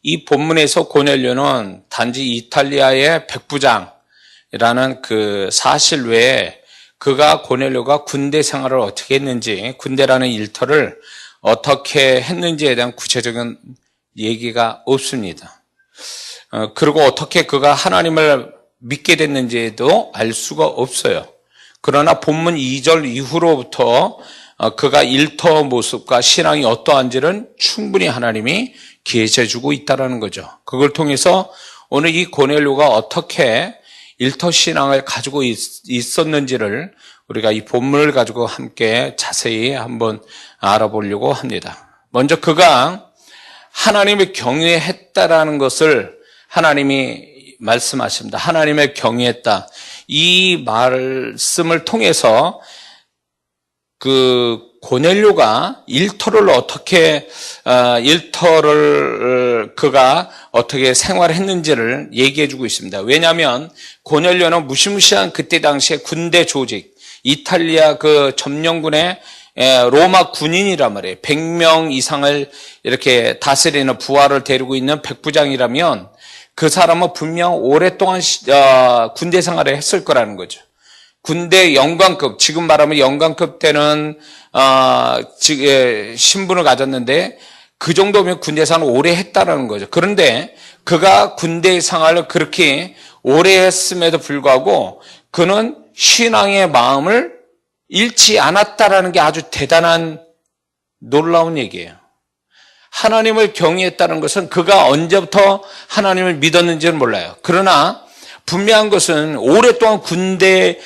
이 본문에서 고넬료는 단지 이탈리아의 백부장이라는 그 사실 외에 그가 고넬료가 군대 생활을 어떻게 했는지, 군대라는 일터를 어떻게 했는지에 대한 구체적인 얘기가 없습니다. 그리고 어떻게 그가 하나님을 믿게 됐는지도 알 수가 없어요. 그러나 본문 2절 이후로부터 그가 일터 모습과 신앙이 어떠한지는 충분히 하나님이 계시해주고 있다는 거죠. 그걸 통해서 오늘 이 고넬료가 어떻게 일터 신앙을 가지고 있었는지를 우리가 이 본문을 가지고 함께 자세히 한번 알아보려고 합니다. 먼저 그가 하나님을 경외했다라는 것을 하나님이 말씀하십니다. 하나님을 경외했다. 이 말씀을 통해서 그 고넬료가 일터를 그가 어떻게 생활했는지를 얘기해주고 있습니다. 왜냐하면 고넬료는 무시무시한 그때 당시에 군대 조직, 이탈리아 그 점령군의 로마 군인이란 말이에요. 100명 이상을 이렇게 다스리는 부하를 데리고 있는 백부장이라면 그 사람은 분명 오랫동안 군대 생활을 했을 거라는 거죠. 군대 영관급, 지금 말하면 영관급 때는 신분을 가졌는데 그 정도면 군대 생활을 오래 했다라는 거죠. 그런데 그가 군대 생활을 그렇게 오래 했음에도 불구하고 그는 신앙의 마음을 잃지 않았다라는 게 아주 대단한 놀라운 얘기예요. 하나님을 경외했다는 것은 그가 언제부터 하나님을 믿었는지는 몰라요. 그러나 분명한 것은 오랫동안 군대에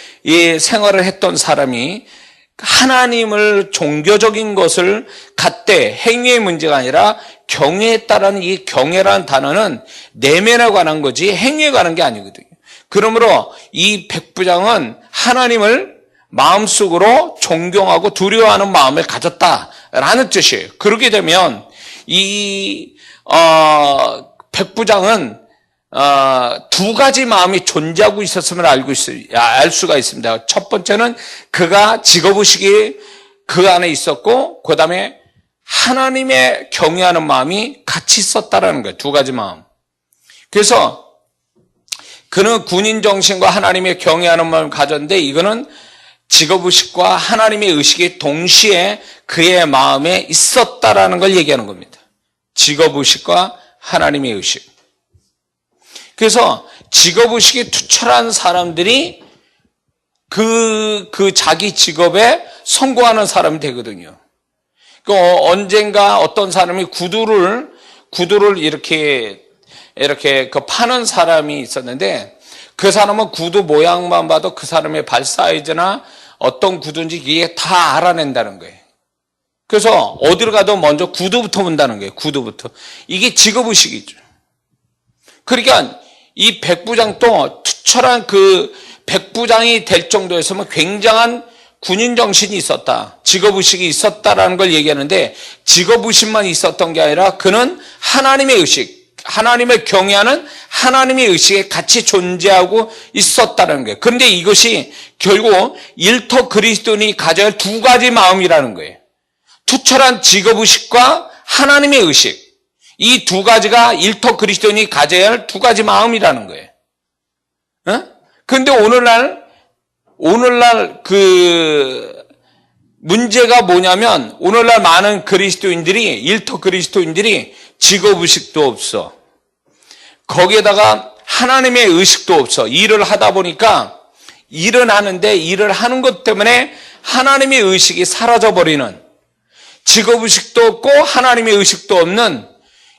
생활을 했던 사람이 하나님을 종교적인 것을 갖되 행위의 문제가 아니라 경외했다라는 이 경외라는 단어는 내면에 관한 거지 행위에 관한 게 아니거든요. 그러므로 이 백부장은 하나님을 마음속으로 존경하고 두려워하는 마음을 가졌다라는 뜻이에요. 그렇게 되면 이 백부장은 두 가지 마음이 존재하고 있었음을 알 수가 있습니다. 첫 번째는 그가 직업의식이 그 안에 있었고, 그 다음에 하나님의 경외하는 마음이 같이 있었다라는 거예요. 두 가지 마음. 그래서 그는 군인 정신과 하나님의 경외하는 마음을 가졌는데, 이거는 직업의식과 하나님의 의식이 동시에 그의 마음에 있었다라는 걸 얘기하는 겁니다. 직업의식과 하나님의 의식. 그래서 직업의식이 투철한 사람들이 그 자기 직업에 성공하는 사람이 되거든요. 언젠가 어떤 사람이 구두를 이렇게 그 파는 사람이 있었는데, 그 사람은 구두 모양만 봐도 그 사람의 발 사이즈나 어떤 구두인지 이게 다 알아낸다는 거예요. 그래서 어디를 가도 먼저 구두부터 본다는 거예요. 구두부터. 이게 직업의식이죠. 그러니까 이 백부장도 투철한 그 백부장이 될 정도였으면 굉장한 군인 정신이 있었다. 직업의식이 있었다라는 걸 얘기하는데, 직업의식만 있었던 게 아니라 그는 하나님의 의식, 하나님을 경외하는 하나님의 의식에 같이 존재하고 있었다는 거예요. 그런데 이것이 결국 일터 그리스도인이 가져야 할 두 가지 마음이라는 거예요. 투철한 직업의식과 하나님의 의식. 이 두 가지가 일터 그리스도인이 가져야 할 두 가지 마음이라는 거예요. 그런데 오늘날 그 문제가 뭐냐면, 오늘날 많은 그리스도인들이, 일터 그리스도인들이 직업의식도 없어. 거기에다가 하나님의 의식도 없어. 일을 하다 보니까 일은 하는데 일을 하는 것 때문에 하나님의 의식이 사라져버리는, 직업의식도 없고 하나님의 의식도 없는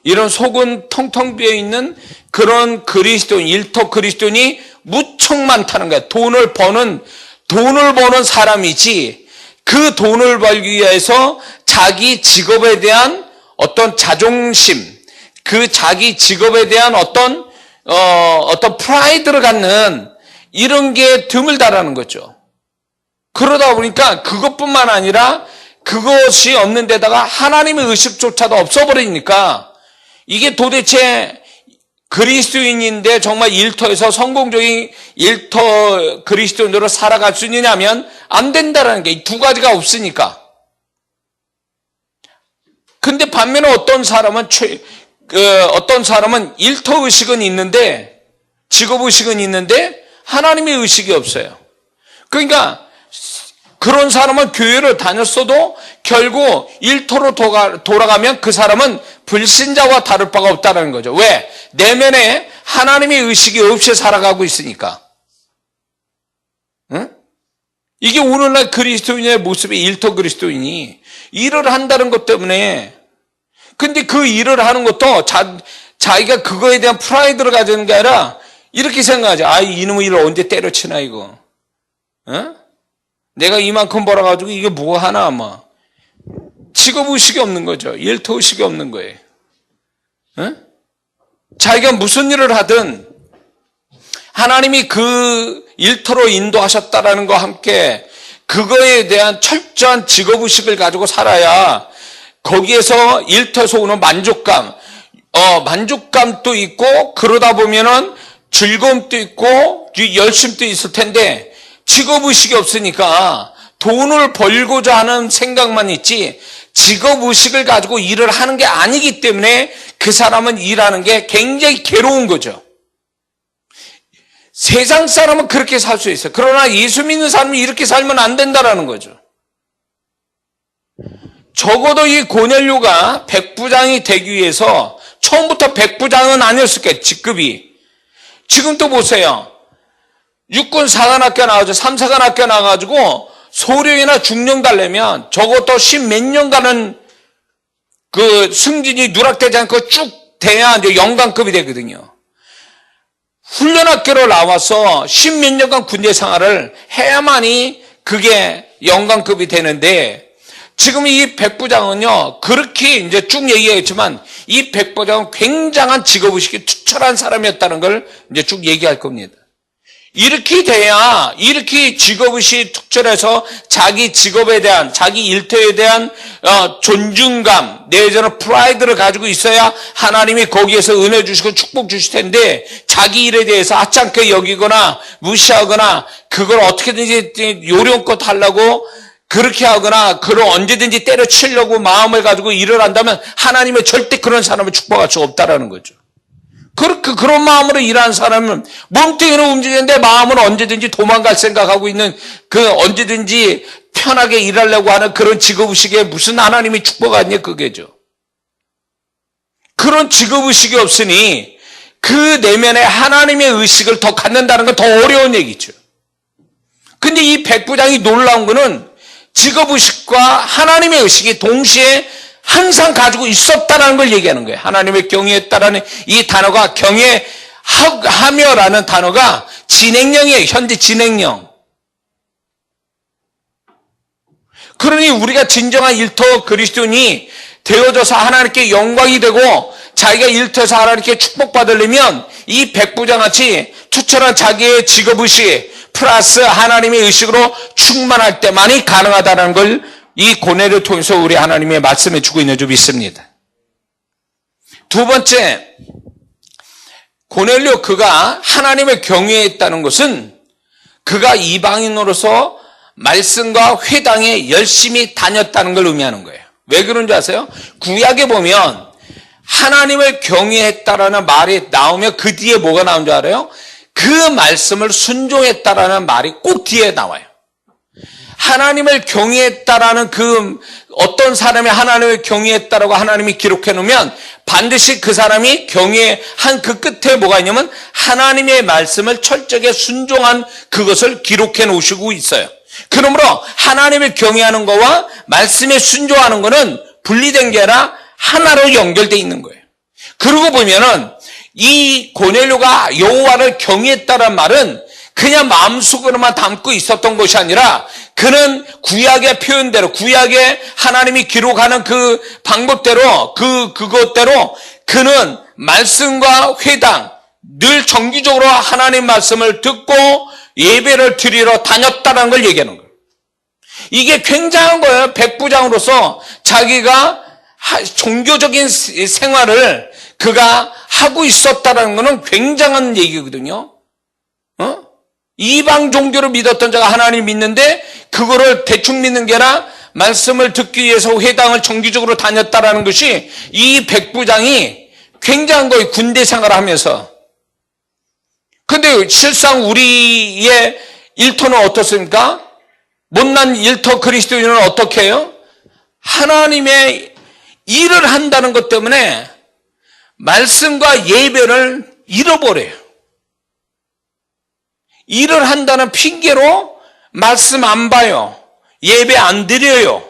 이런 속은 텅텅 비어있는 그런 그리스도인, 일터 그리스도인이 무척 많다는 거야. 돈을 버는 사람이지, 그 돈을 벌기 위해서 자기 직업에 대한 어떤 자존심, 그 자기 직업에 대한 어떤 프라이드를 갖는 이런 게 드물다라는 거죠. 그러다 보니까 그것뿐만 아니라 그것이 없는 데다가 하나님의 의식조차도 없어버리니까 이게 도대체 그리스도인인데 정말 일터에서 성공적인 일터 그리스도인으로 살아갈 수 있느냐면 안 된다라는 게 이 두 가지가 없으니까. 근데 반면에 어떤 사람은 어떤 사람은 일터의식은 있는데, 직업의식은 있는데, 하나님의 의식이 없어요. 그러니까, 그런 사람은 교회를 다녔어도 결국 일터로 돌아가면 그 사람은 불신자와 다를 바가 없다는 거죠. 왜? 내면에 하나님의 의식이 없이 살아가고 있으니까. 응? 이게 오늘날 그리스도인의 모습이 일터 그리스도인이 일을 한다는 것 때문에. 근데 그 일을 하는 것도 자기가 그거에 대한 프라이드를 가지는 게 아니라 이렇게 생각하죠. 아, 이놈의 일을 언제 때려치나 이거. 응? 내가 이만큼 벌어가지고 이게 뭐 하나 아마. 직업의식이 없는 거죠. 일터의식이 없는 거예요. 응? 자기가 무슨 일을 하든 하나님이 그 일터로 인도하셨다라는 것과 함께 그거에 대한 철저한 직업의식을 가지고 살아야 거기에서 일터에서 오는 만족감도 있고 그러다 보면은 즐거움도 있고 열심도 있을 텐데 직업의식이 없으니까 돈을 벌고자 하는 생각만 있지 직업의식을 가지고 일을 하는 게 아니기 때문에 그 사람은 일하는 게 굉장히 괴로운 거죠. 세상 사람은 그렇게 살 수 있어요. 그러나 예수 믿는 사람이 이렇게 살면 안 된다라는 거죠. 적어도 이 고넬료가 백부장이 되기 위해서 처음부터 백부장은 아니었을 거예요. 직급이. 지금 또 보세요. 육군 사관학교 나와서 3사관학교 나와가지고 소령이나 중령 달려면 적어도 10몇 년간은 그 승진이 누락되지 않고 쭉 돼야 이제 영관급이 되거든요. 훈련학교로 나와서 10몇 년간 군대 생활을 해야만이 그게 영관급이 되는데 지금 이 백부장은요, 그렇게 이제 쭉 얘기했지만 이 백부장은 굉장한 직업의식이 투철한 사람이었다는 걸 이제 쭉 얘기할 겁니다. 이렇게 돼야, 이렇게 직업의식이 투철해서 자기 직업에 대한, 자기 일터에 대한 존중감, 내지는 프라이드를 가지고 있어야 하나님이 거기에서 은혜 주시고 축복 주실 텐데 자기 일에 대해서 하찮게 여기거나 무시하거나 그걸 어떻게든지 요령껏 하려고 그렇게 하거나 그걸 언제든지 때려치려고 마음을 가지고 일을 한다면 하나님은 절대 그런 사람을 축복할 수 없다라는 거죠. 그런 마음으로 일하는 사람은 몸뚱이는 움직이는데 마음은 언제든지 도망갈 생각하고 있는 그 언제든지 편하게 일하려고 하는 그런 직업의식에 무슨 하나님이 축복하냐 그게죠. 그런 직업의식이 없으니 그 내면에 하나님의 의식을 더 갖는다는 건 더 어려운 얘기죠. 근데 이 백부장이 놀라운 거는 직업의식과 하나님의 의식이 동시에 항상 가지고 있었다는 걸 얘기하는 거예요. 하나님의 경외했다라는 이 단어가 경외하며라는 단어가 진행형이에요. 현재 진행형. 그러니 우리가 진정한 일터 그리스도인이 되어져서 하나님께 영광이 되고 자기가 일터에서 하나님께 축복받으려면 이 백부장같이 투철한 자기의 직업의식 플러스 하나님의 의식으로 충만할 때만이 가능하다는 걸 이 고넬료를 통해서 우리 하나님의 말씀해 주고 있는 줄 믿습니다. 두 번째, 고넬료 그가 하나님을 경외했다는 것은 그가 이방인으로서 말씀과 회당에 열심히 다녔다는 걸 의미하는 거예요. 왜 그런 줄 아세요? 구약에 보면 하나님을 경외했다라는 말이 나오면 그 뒤에 뭐가 나온 줄 알아요? 그 말씀을 순종했다라는 말이 꼭 뒤에 나와요. 하나님을 경외했다라는 그 어떤 사람이 하나님을 경외했다라고 하나님이 기록해 놓으면 반드시 그 사람이 경외한 그 끝에 뭐가 있냐면 하나님의 말씀을 철저하게 순종한 그것을 기록해 놓으시고 있어요. 그러므로 하나님을 경외하는 거와 말씀에 순종하는 거는 분리된 게 아니라 하나로 연결되어 있는 거예요. 그러고 보면은 이 고넬료가 여호와를 경외했다는 말은 그냥 마음속으로만 담고 있었던 것이 아니라 그는 구약의 표현대로 구약의 하나님이 기록하는 그 방법대로 그것대로 그는 말씀과 회당 늘 정기적으로 하나님 말씀을 듣고 예배를 드리러 다녔다는 걸 얘기하는 거예요. 이게 굉장한 거예요. 백부장으로서 자기가 종교적인 생활을 그가 하고 있었다는 것은 굉장한 얘기거든요. 이방 종교를 믿었던 자가 하나님을 믿는데 그거를 대충 믿는 게 아니라 말씀을 듣기 위해서 회당을 정기적으로 다녔다라는 것이 이 백부장이 굉장한 거예요. 군대 생활을 하면서. 근데 실상 우리의 일터는 어떻습니까? 못난 일터 그리스도인은 어떻게 해요? 하나님의 일을 한다는 것 때문에 말씀과 예배를 잃어버려요. 일을 한다는 핑계로 말씀 안 봐요. 예배 안 드려요.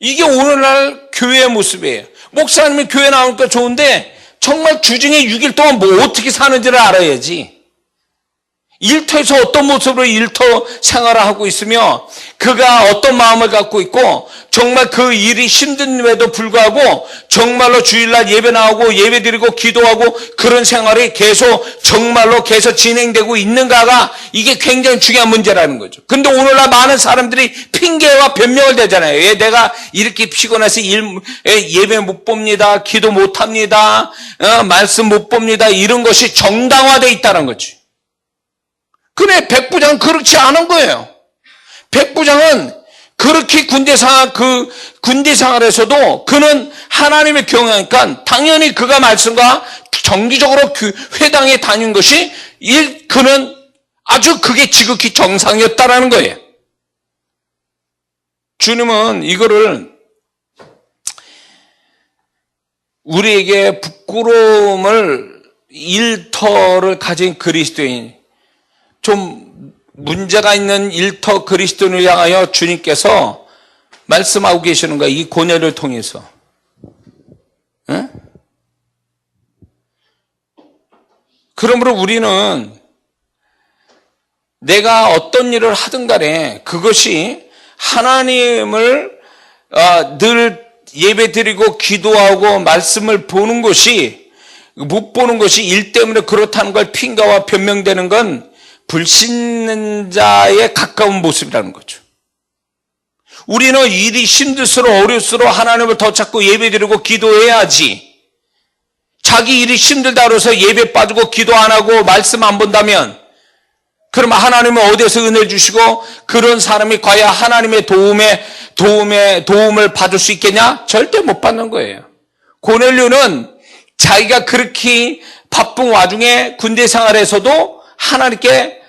이게 오늘날 교회의 모습이에요. 목사님이 교회 나오니까 좋은데 정말 주중에 6일 동안 뭐 어떻게 사는지를 알아야지. 일터에서 어떤 모습으로 일터 생활을 하고 있으며 그가 어떤 마음을 갖고 있고 정말 그 일이 힘든데도 불구하고 정말로 주일날 예배 나오고 예배 드리고 기도하고 그런 생활이 정말로 계속 진행되고 있는가가 이게 굉장히 중요한 문제라는 거죠. 근데 오늘날 많은 사람들이 핑계와 변명을 대잖아요. 왜 내가 이렇게 피곤해서 예배 못 봅니다. 기도 못 합니다. 말씀 못 봅니다. 이런 것이 정당화되어 있다는 거죠. 근데 백부장은 그렇지 않은 거예요. 백부장은 그렇게 군대 생활에서도 그는 하나님의 경외하니까 당연히 그가 말씀과 정기적으로 회당에 다닌 것이 그는 아주 그게 지극히 정상이었다라는 거예요. 주님은 이거를 우리에게 부끄러움을 일터를 가진 그리스도인 좀 문제가 있는 일터 그리스도인을 향하여 주님께서 말씀하고 계시는 거야. 이 고뇌를 통해서. 응? 그러므로 우리는 내가 어떤 일을 하든 간에 그것이 하나님을 늘 예배드리고 기도하고 말씀을 보는 것이 못 보는 것이 일 때문에 그렇다는 걸 핑계와 변명되는 건 불신자에 가까운 모습이라는 거죠. 우리는 일이 힘들수록 어려울수록 하나님을 더 찾고 예배드리고 기도해야지. 자기 일이 힘들다 그래서 예배 빠지고 기도 안 하고 말씀 안 본다면 그럼 하나님은 어디에서 은혜를 주시고 그런 사람이 과연 하나님의 도움을 받을 수 있겠냐? 절대 못 받는 거예요. 고넬료는 자기가 그렇게 바쁜 와중에 군대 생활에서도 하나님께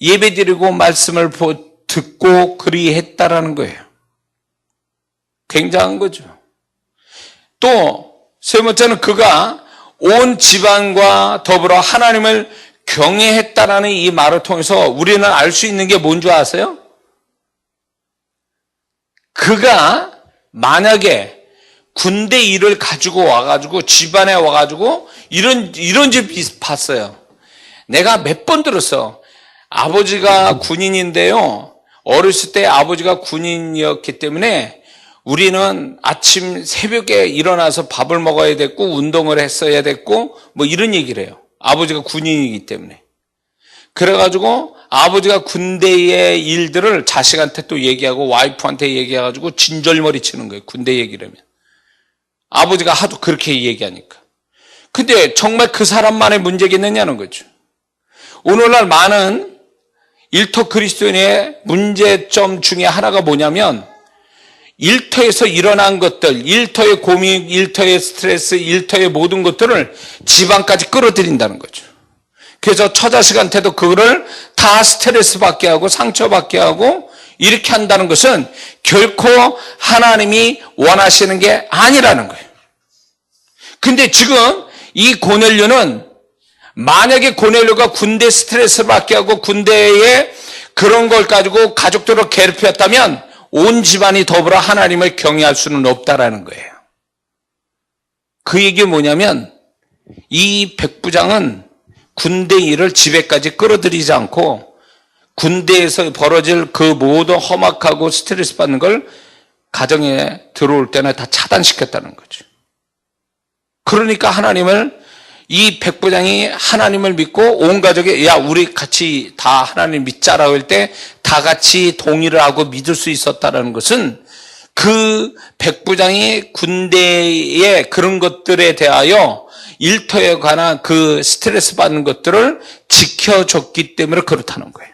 예배드리고 말씀을 듣고 그리했다라는 거예요. 굉장한 거죠. 또 세 번째는 그가 온 집안과 더불어 하나님을 경외했다라는 이 말을 통해서 우리는 알 수 있는 게 뭔지 아세요? 그가 만약에 군대 일을 가지고 와가지고 집안에 와가지고 이런 집 봤어요. 내가 몇 번 들었어. 아버지가 군인인데요. 어렸을 때 아버지가 군인이었기 때문에 우리는 아침 새벽에 일어나서 밥을 먹어야 됐고 운동을 했어야 됐고 뭐 이런 얘기를 해요. 아버지가 군인이기 때문에. 그래가지고 아버지가 군대의 일들을 자식한테 또 얘기하고 와이프한테 얘기해가지고 진절머리 치는 거예요. 군대 얘기를 하면. 아버지가 하도 그렇게 얘기하니까. 근데 정말 그 사람만의 문제겠느냐는 거죠. 오늘날 많은 일터 그리스도인의 문제점 중에 하나가 뭐냐면 일터에서 일어난 것들, 일터의 고민, 일터의 스트레스, 일터의 모든 것들을 집안까지 끌어들인다는 거죠. 그래서 처자식한테도 그거를 다 스트레스 받게 하고 상처받게 하고 이렇게 한다는 것은 결코 하나님이 원하시는 게 아니라는 거예요. 근데 지금 이 고넬료는 만약에 고넬료가 군대 스트레스 받게 하고 군대에 그런 걸 가지고 가족들을 괴롭혔다면 온 집안이 더불어 하나님을 경외할 수는 없다라는 거예요. 그 얘기 뭐냐면 이 백부장은 군대 일을 집에까지 끌어들이지 않고 군대에서 벌어질 그 모든 험악하고 스트레스 받는 걸 가정에 들어올 때는 다 차단시켰다는 거죠. 그러니까 이 백부장이 하나님을 믿고 온 가족이 야 우리 같이 다 하나님 믿자라고 할 때 다 같이 동의를 하고 믿을 수 있었다는 것은 그 백부장이 군대의 그런 것들에 대하여 일터에 관한 그 스트레스 받는 것들을 지켜줬기 때문에 그렇다는 거예요.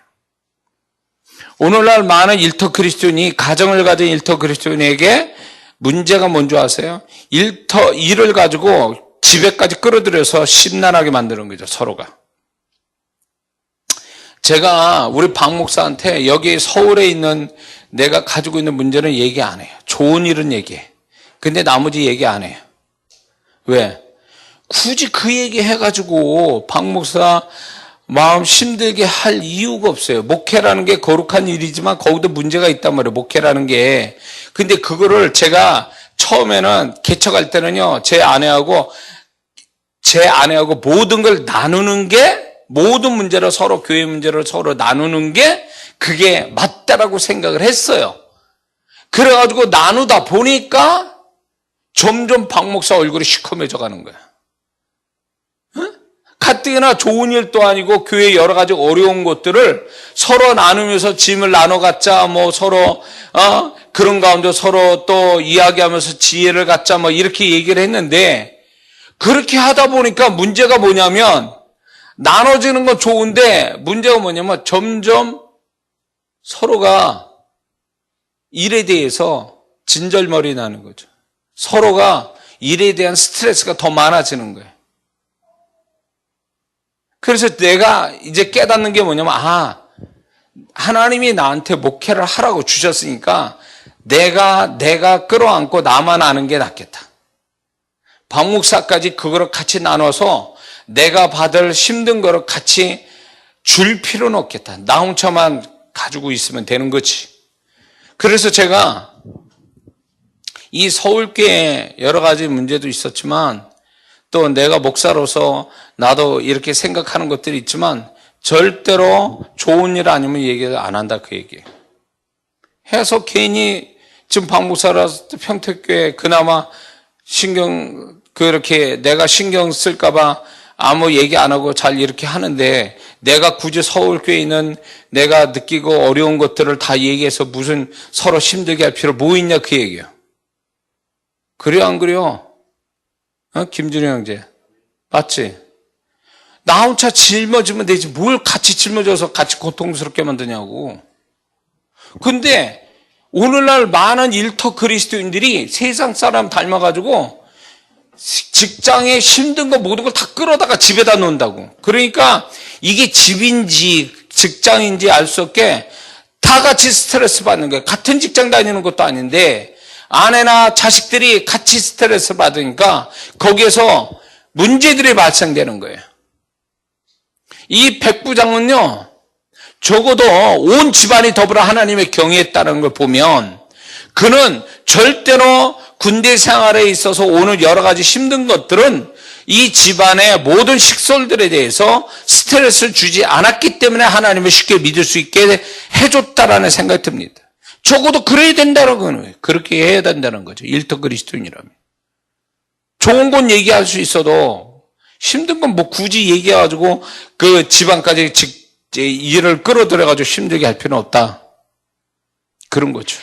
오늘날 많은 일터 그리스도인이 가정을 가진 일터 그리스도인에게 문제가 뭔지 아세요? 일을 가지고 집에까지 끌어들여서 심란하게 만드는 거죠, 서로가. 제가 우리 박 목사한테 여기 서울에 있는 내가 가지고 있는 문제는 얘기 안 해요. 좋은 일은 얘기해. 근데 나머지 얘기 안 해요. 왜? 굳이 그 얘기 해가지고 박 목사 마음 힘들게 할 이유가 없어요. 목회라는 게 거룩한 일이지만 거기도 문제가 있단 말이에요. 목회라는 게. 근데 그거를 제가 처음에는 개척할 때는요, 제 아내하고 모든 걸 나누는 게, 모든 문제를 서로, 교회 문제를 서로 나누는 게 그게 맞다라고 생각을 했어요. 그래가지고 나누다 보니까 점점 박 목사 얼굴이 시커매져 가는 거야. 가뜩이나 좋은 일도 아니고 교회 여러 가지 어려운 것들을 서로 나누면서 짐을 나눠 갖자, 뭐 서로 그런 가운데 서로 또 이야기하면서 지혜를 갖자, 뭐 이렇게 얘기를 했는데, 그렇게 하다 보니까 문제가 뭐냐면, 나눠지는 건 좋은데 문제가 뭐냐면 점점 서로가 일에 대해서 진절머리 나는 거죠. 서로가 일에 대한 스트레스가 더 많아지는 거예요. 그래서 내가 이제 깨닫는 게 뭐냐면, 하나님이 나한테 목회를 하라고 주셨으니까 내가 끌어안고 나만 아는 게 낫겠다. 박 목사까지 그거를 같이 나눠서 내가 받을 힘든 거를 같이 줄 필요는 없겠다. 나 혼자만 가지고 있으면 되는 거지. 그래서 제가 이 서울교회에 여러 가지 문제도 있었지만, 또 내가 목사로서 나도 이렇게 생각하는 것들이 있지만 절대로 좋은 일 아니면 얘기를 안 한다, 그 얘기예요. 해서 괜히 지금 박 목사라서 평택교회 그나마 그렇게 내가 신경 쓸까봐 아무 얘기 안 하고 잘 이렇게 하는데, 내가 굳이 서울교회에 있는 내가 느끼고 어려운 것들을 다 얘기해서 무슨 서로 힘들게 할 필요 뭐 있냐, 그 얘기예요. 그래요, 안 그래요? 김준희 형제. 맞지? 나 혼자 짊어지면 되지. 뭘 같이 짊어져서 같이 고통스럽게 만드냐고. 근데 오늘날 많은 일터 그리스도인들이 세상 사람 닮아가지고 직장에 힘든 거 모든 걸 다 끌어다가 집에다 놓는다고. 그러니까 이게 집인지 직장인지 알 수 없게 다 같이 스트레스 받는 거예요. 같은 직장 다니는 것도 아닌데 아내나 자식들이 같이 스트레스 받으니까 거기에서 문제들이 발생되는 거예요. 이 백부장은요, 적어도 온 집안이 더불어 하나님의 경외했다는 걸 보면 그는 절대로 군대 생활에 있어서 오는 여러 가지 힘든 것들은 이 집안의 모든 식솔들에 대해서 스트레스를 주지 않았기 때문에 하나님을 쉽게 믿을 수 있게 해줬다라는 생각이 듭니다. 적어도 그래야 된다는 거예요. 그렇게 해야 된다는 거죠. 일터 그리스도인이라면. 좋은 건 얘기할 수 있어도 힘든 건 뭐 굳이 얘기해가지고 그 집안까지 일을 끌어들여가지고 힘들게 할 필요는 없다. 그런 거죠.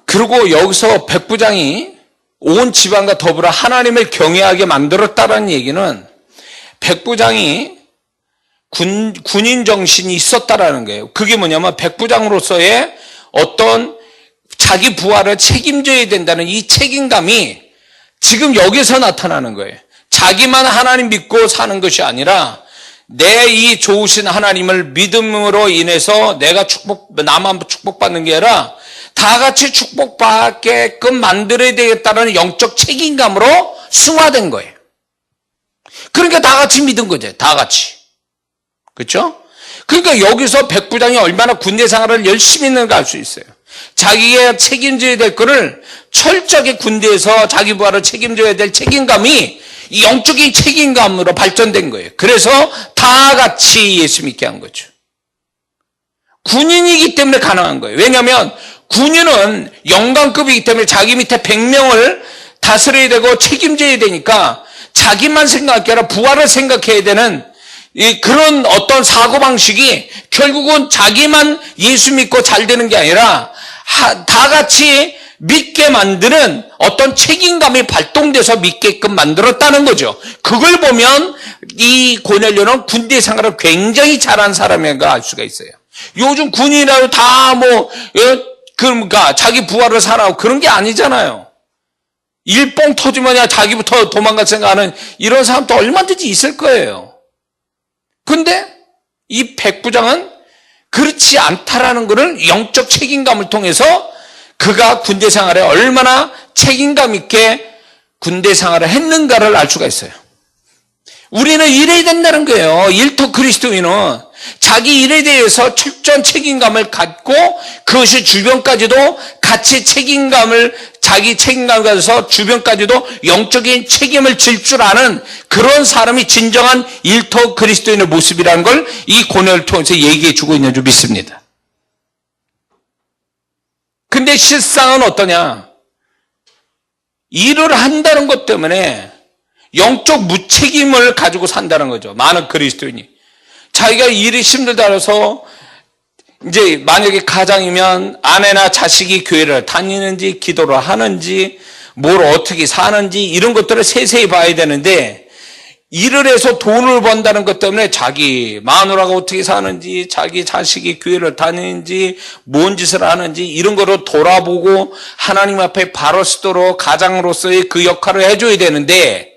그리고 여기서 백부장이 온 집안과 더불어 하나님을 경외하게 만들었다는 얘기는 백부장이 군인 정신이 있었다라는 거예요. 그게 뭐냐면 백부장으로서의 어떤 자기 부하를 책임져야 된다는 이 책임감이 지금 여기서 나타나는 거예요. 자기만 하나님 믿고 사는 것이 아니라 내 이 좋으신 하나님을 믿음으로 인해서 나만 축복받는 게 아니라 다 같이 축복받게끔 만들어야 되겠다는 영적 책임감으로 승화된 거예요. 그러니까 다 같이 믿은 거죠. 다 같이. 그렇죠? 그러니까 여기서 백부장이 얼마나 군대 생활을 열심히 했는가 알 수 있어요. 자기가 책임져야 될 거를 철저하게 군대에서 자기 부하를 책임져야 될 책임감이 이 영적인 책임감으로 발전된 거예요. 그래서 다 같이 예수 믿게 한 거죠. 군인이기 때문에 가능한 거예요. 왜냐하면 군인은 영관급이기 때문에 자기 밑에 100명을 다스려야 되고 책임져야 되니까 자기만 생각할 게 아니라 부하를 생각해야 되는 그런 어떤 사고방식이 결국은 자기만 예수 믿고 잘 되는 게 아니라 다 같이 믿게 만드는 어떤 책임감이 발동돼서 믿게끔 만들었다는 거죠. 그걸 보면 이 고넬료는 군대 생활을 굉장히 잘한 사람인가 알 수가 있어요. 요즘 군인이라도 다 그러니까 자기 부하를 사랑하고 그런 게 아니잖아요. 일 뻥 터지면 그냥 자기부터 도망갈 생각하는 이런 사람도 얼마든지 있을 거예요. 근데 이 백부장은 그렇지 않다라는 것을 영적 책임감을 통해서 그가 군대 생활에 얼마나 책임감 있게 군대 생활을 했는가를 알 수가 있어요. 우리는 이래야 된다는 거예요. 일터 그리스도인은 자기 일에 대해서 철저한 책임감을 갖고 그것이 주변까지도 같이 책임감을 자기 책임감을 가져서 주변까지도 영적인 책임을 질 줄 아는 그런 사람이 진정한 일터 그리스도인의 모습이라는 걸 이 고뇌를 통해서 얘기해 주고 있는 줄 믿습니다. 근데 실상은 어떠냐? 일을 한다는 것 때문에 영적 무책임을 가지고 산다는 거죠. 많은 그리스도인이. 자기가 일이 힘들다 해서 이제 만약에 가장이면 아내나 자식이 교회를 다니는지 기도를 하는지 뭘 어떻게 사는지 이런 것들을 세세히 봐야 되는데 일을 해서 돈을 번다는 것 때문에 자기 마누라가 어떻게 사는지 자기 자식이 교회를 다니는지 뭔 짓을 하는지 이런 거를 돌아보고 하나님 앞에 바로 서도록 가장으로서의 그 역할을 해줘야 되는데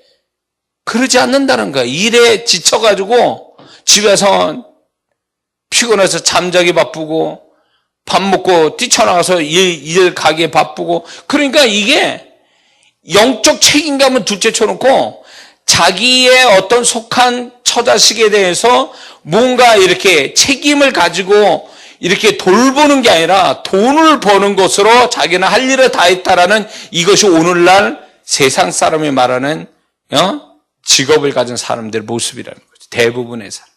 그러지 않는다는 거야. 일에 지쳐가지고 집에서 피곤해서 잠자기 바쁘고 밥 먹고 뛰쳐나가서 일 가기에 바쁘고 그러니까 이게 영적 책임감은 둘째 쳐놓고 자기의 어떤 속한 처자식에 대해서 뭔가 이렇게 책임을 가지고 이렇게 돌보는 게 아니라 돈을 버는 것으로 자기는 할 일을 다 했다라는 이것이 오늘날 세상 사람이 말하는 직업을 가진 사람들의 모습이라는 거죠. 대부분의 사람.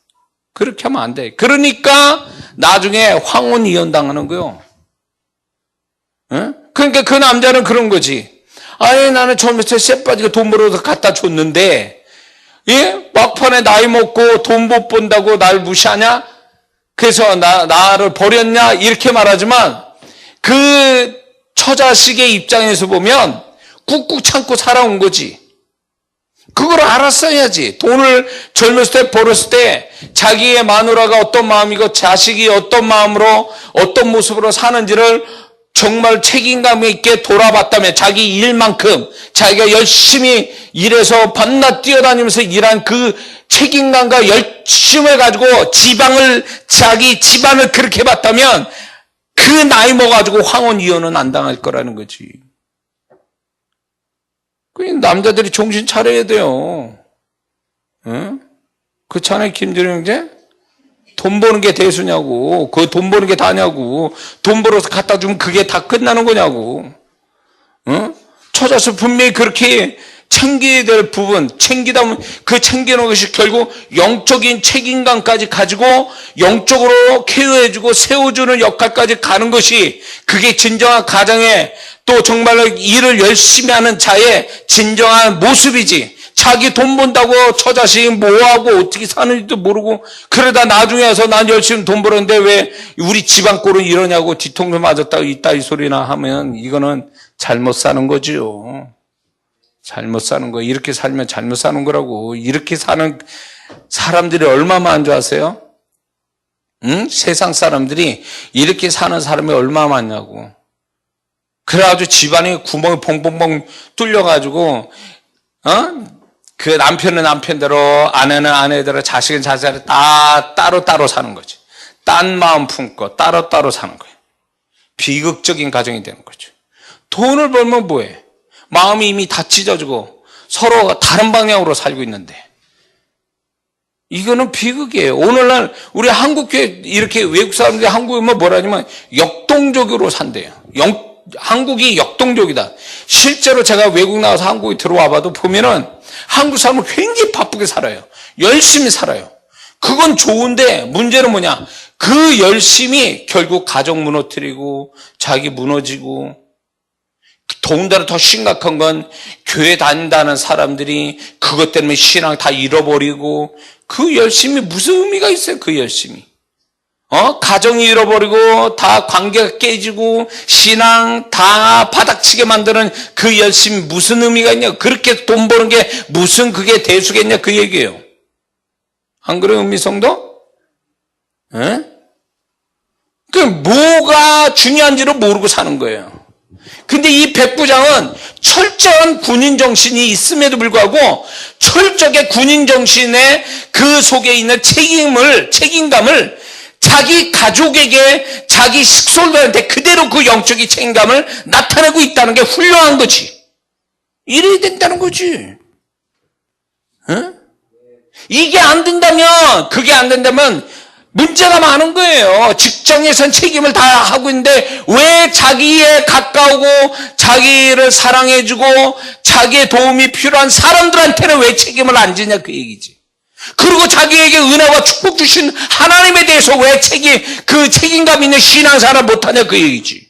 그렇게 하면 안 돼. 그러니까 나중에 황혼 이혼당하는 거요. 그러니까 그 남자는 그런 거지. 아예 나는 젊었을 때 쎄 빠지게 돈 벌어서 갖다 줬는데 예? 막판에 나이 먹고 돈 못 번다고 날 무시하냐? 그래서 나를 버렸냐? 이렇게 말하지만 그 처자식의 입장에서 보면 꾹꾹 참고 살아온 거지. 그걸 알았어야지. 돈을 젊었을 때 벌었을 때 자기의 마누라가 어떤 마음이고 자식이 어떤 마음으로 어떤 모습으로 사는지를 정말 책임감 있게 돌아봤다면 자기 일만큼 자기가 열심히 일해서 밤낮 뛰어다니면서 일한 그 책임감과 열심을 가지고 자기 집안을 그렇게 봤다면 그 나이 먹어가지고 황혼 이혼은 안 당할 거라는 거지. 그 남자들이 정신 차려야 돼요. 응? 그렇잖아요, 김준호 형제? 돈 버는 게 대수냐고. 그 돈 버는 게 다냐고. 돈 벌어서 갖다 주면 그게 다 끝나는 거냐고. 응? 처자식 분명히 그렇게 챙겨야 될 부분, 챙기다 보면 그 챙기는 것이 결국 영적인 책임감까지 가지고 영적으로 케어해주고 세워주는 역할까지 가는 것이 그게 진정한 가정의 또 정말로 일을 열심히 하는 자의 진정한 모습이지. 자기 돈 번다고 처자식이 뭐하고 어떻게 사는지도 모르고 그러다 나중에 와서 난 열심히 돈 벌었는데 왜 우리 집안 꼴은 이러냐고 뒤통수 맞았다고 이따 이 소리나 하면 이거는 잘못 사는 거지요. 잘못 사는 거. 이렇게 살면 잘못 사는 거라고. 이렇게 사는 사람들이 얼마나 많은 줄 아세요? 응? 세상 사람들이 이렇게 사는 사람이 얼마나 많냐고. 그래가지고 집안에 구멍이 뻥뻥뻥 뚫려가지고 그 남편은 남편대로 아내는 아내대로 자식은 자식대로 다 따로따로 사는 거지. 딴 마음 품고 따로따로 사는 거예요. 비극적인 가정이 되는 거죠. 돈을 벌면 뭐해? 마음이 이미 다 찢어지고 서로 다른 방향으로 살고 있는데 이거는 비극이에요. 오늘날 우리 한국교회 이렇게 외국 사람들이 한국에 뭐라냐면 역동적으로 산대요. 한국이 역동적이다. 실제로 제가 외국 나와서 한국에 들어와 봐도 보면은 한국 사람은 굉장히 바쁘게 살아요. 열심히 살아요. 그건 좋은데 문제는 뭐냐? 그 열심이 결국 가정 무너뜨리고 자기 무너지고 더군다나 더 심각한 건 교회 다닌다는 사람들이 그것 때문에 신앙 다 잃어버리고 그 열심이 무슨 의미가 있어요? 그 열심이. 가정이 잃어버리고 다 관계가 깨지고 신앙 다 바닥치게 만드는 그 열심이 무슨 의미가 있냐? 그렇게 돈 버는 게 무슨 그게 대수겠냐? 그 얘기예요. 안 그래요, 은미성도? 그 뭐가 중요한지를 모르고 사는 거예요. 근데 이 백부장은 철저한 군인 정신이 있음에도 불구하고 철저하게 군인 정신의 그 속에 있는 책임감을 자기 가족에게, 자기 식솔들한테 그대로 그 영적인 책임감을 나타내고 있다는 게 훌륭한 거지. 이래야 된다는 거지. 응? 그게 안 된다면 문제가 많은 거예요. 직장에선 책임을 다 하고 있는데 왜 자기에 가까우고 자기를 사랑해주고 자기의 도움이 필요한 사람들한테는 왜 책임을 안 지냐 그 얘기지. 그리고 자기에게 은혜와 축복 주신 하나님에 대해서 왜 그 책임감 있는 신앙생활을 못하냐 그 얘기지.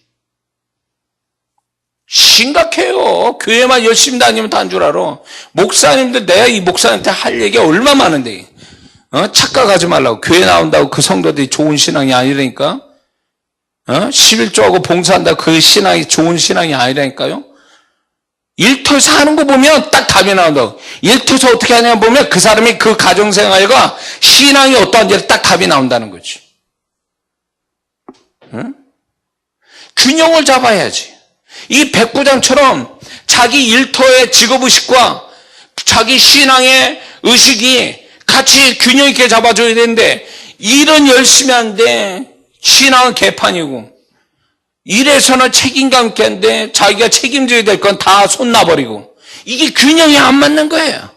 심각해요. 교회만 열심히 다니면 다 한 줄 알아. 목사님들, 내가 이 목사님한테 할 얘기가 얼마나 많은데. 착각하지 말라고. 교회 나온다고 그 성도들이 좋은 신앙이 아니라니까. 11조하고 봉사한다고 그 신앙이 좋은 신앙이 아니라니까요. 일터에서 하는 거 보면 딱 답이 나온다고. 일터에서 어떻게 하냐 보면 그 사람이 그 가정생활과 신앙이 어떠한지 딱 답이 나온다는 거지. 응? 균형을 잡아야지. 이 백부장처럼 자기 일터의 직업의식과 자기 신앙의 의식이 같이 균형 있게 잡아줘야 되는데 일은 열심히 하는데 신앙은 개판이고 일에서는 책임감 있게 하는데 자기가 책임져야 될 건 다 손 놔버리고 이게 균형이 안 맞는 거예요.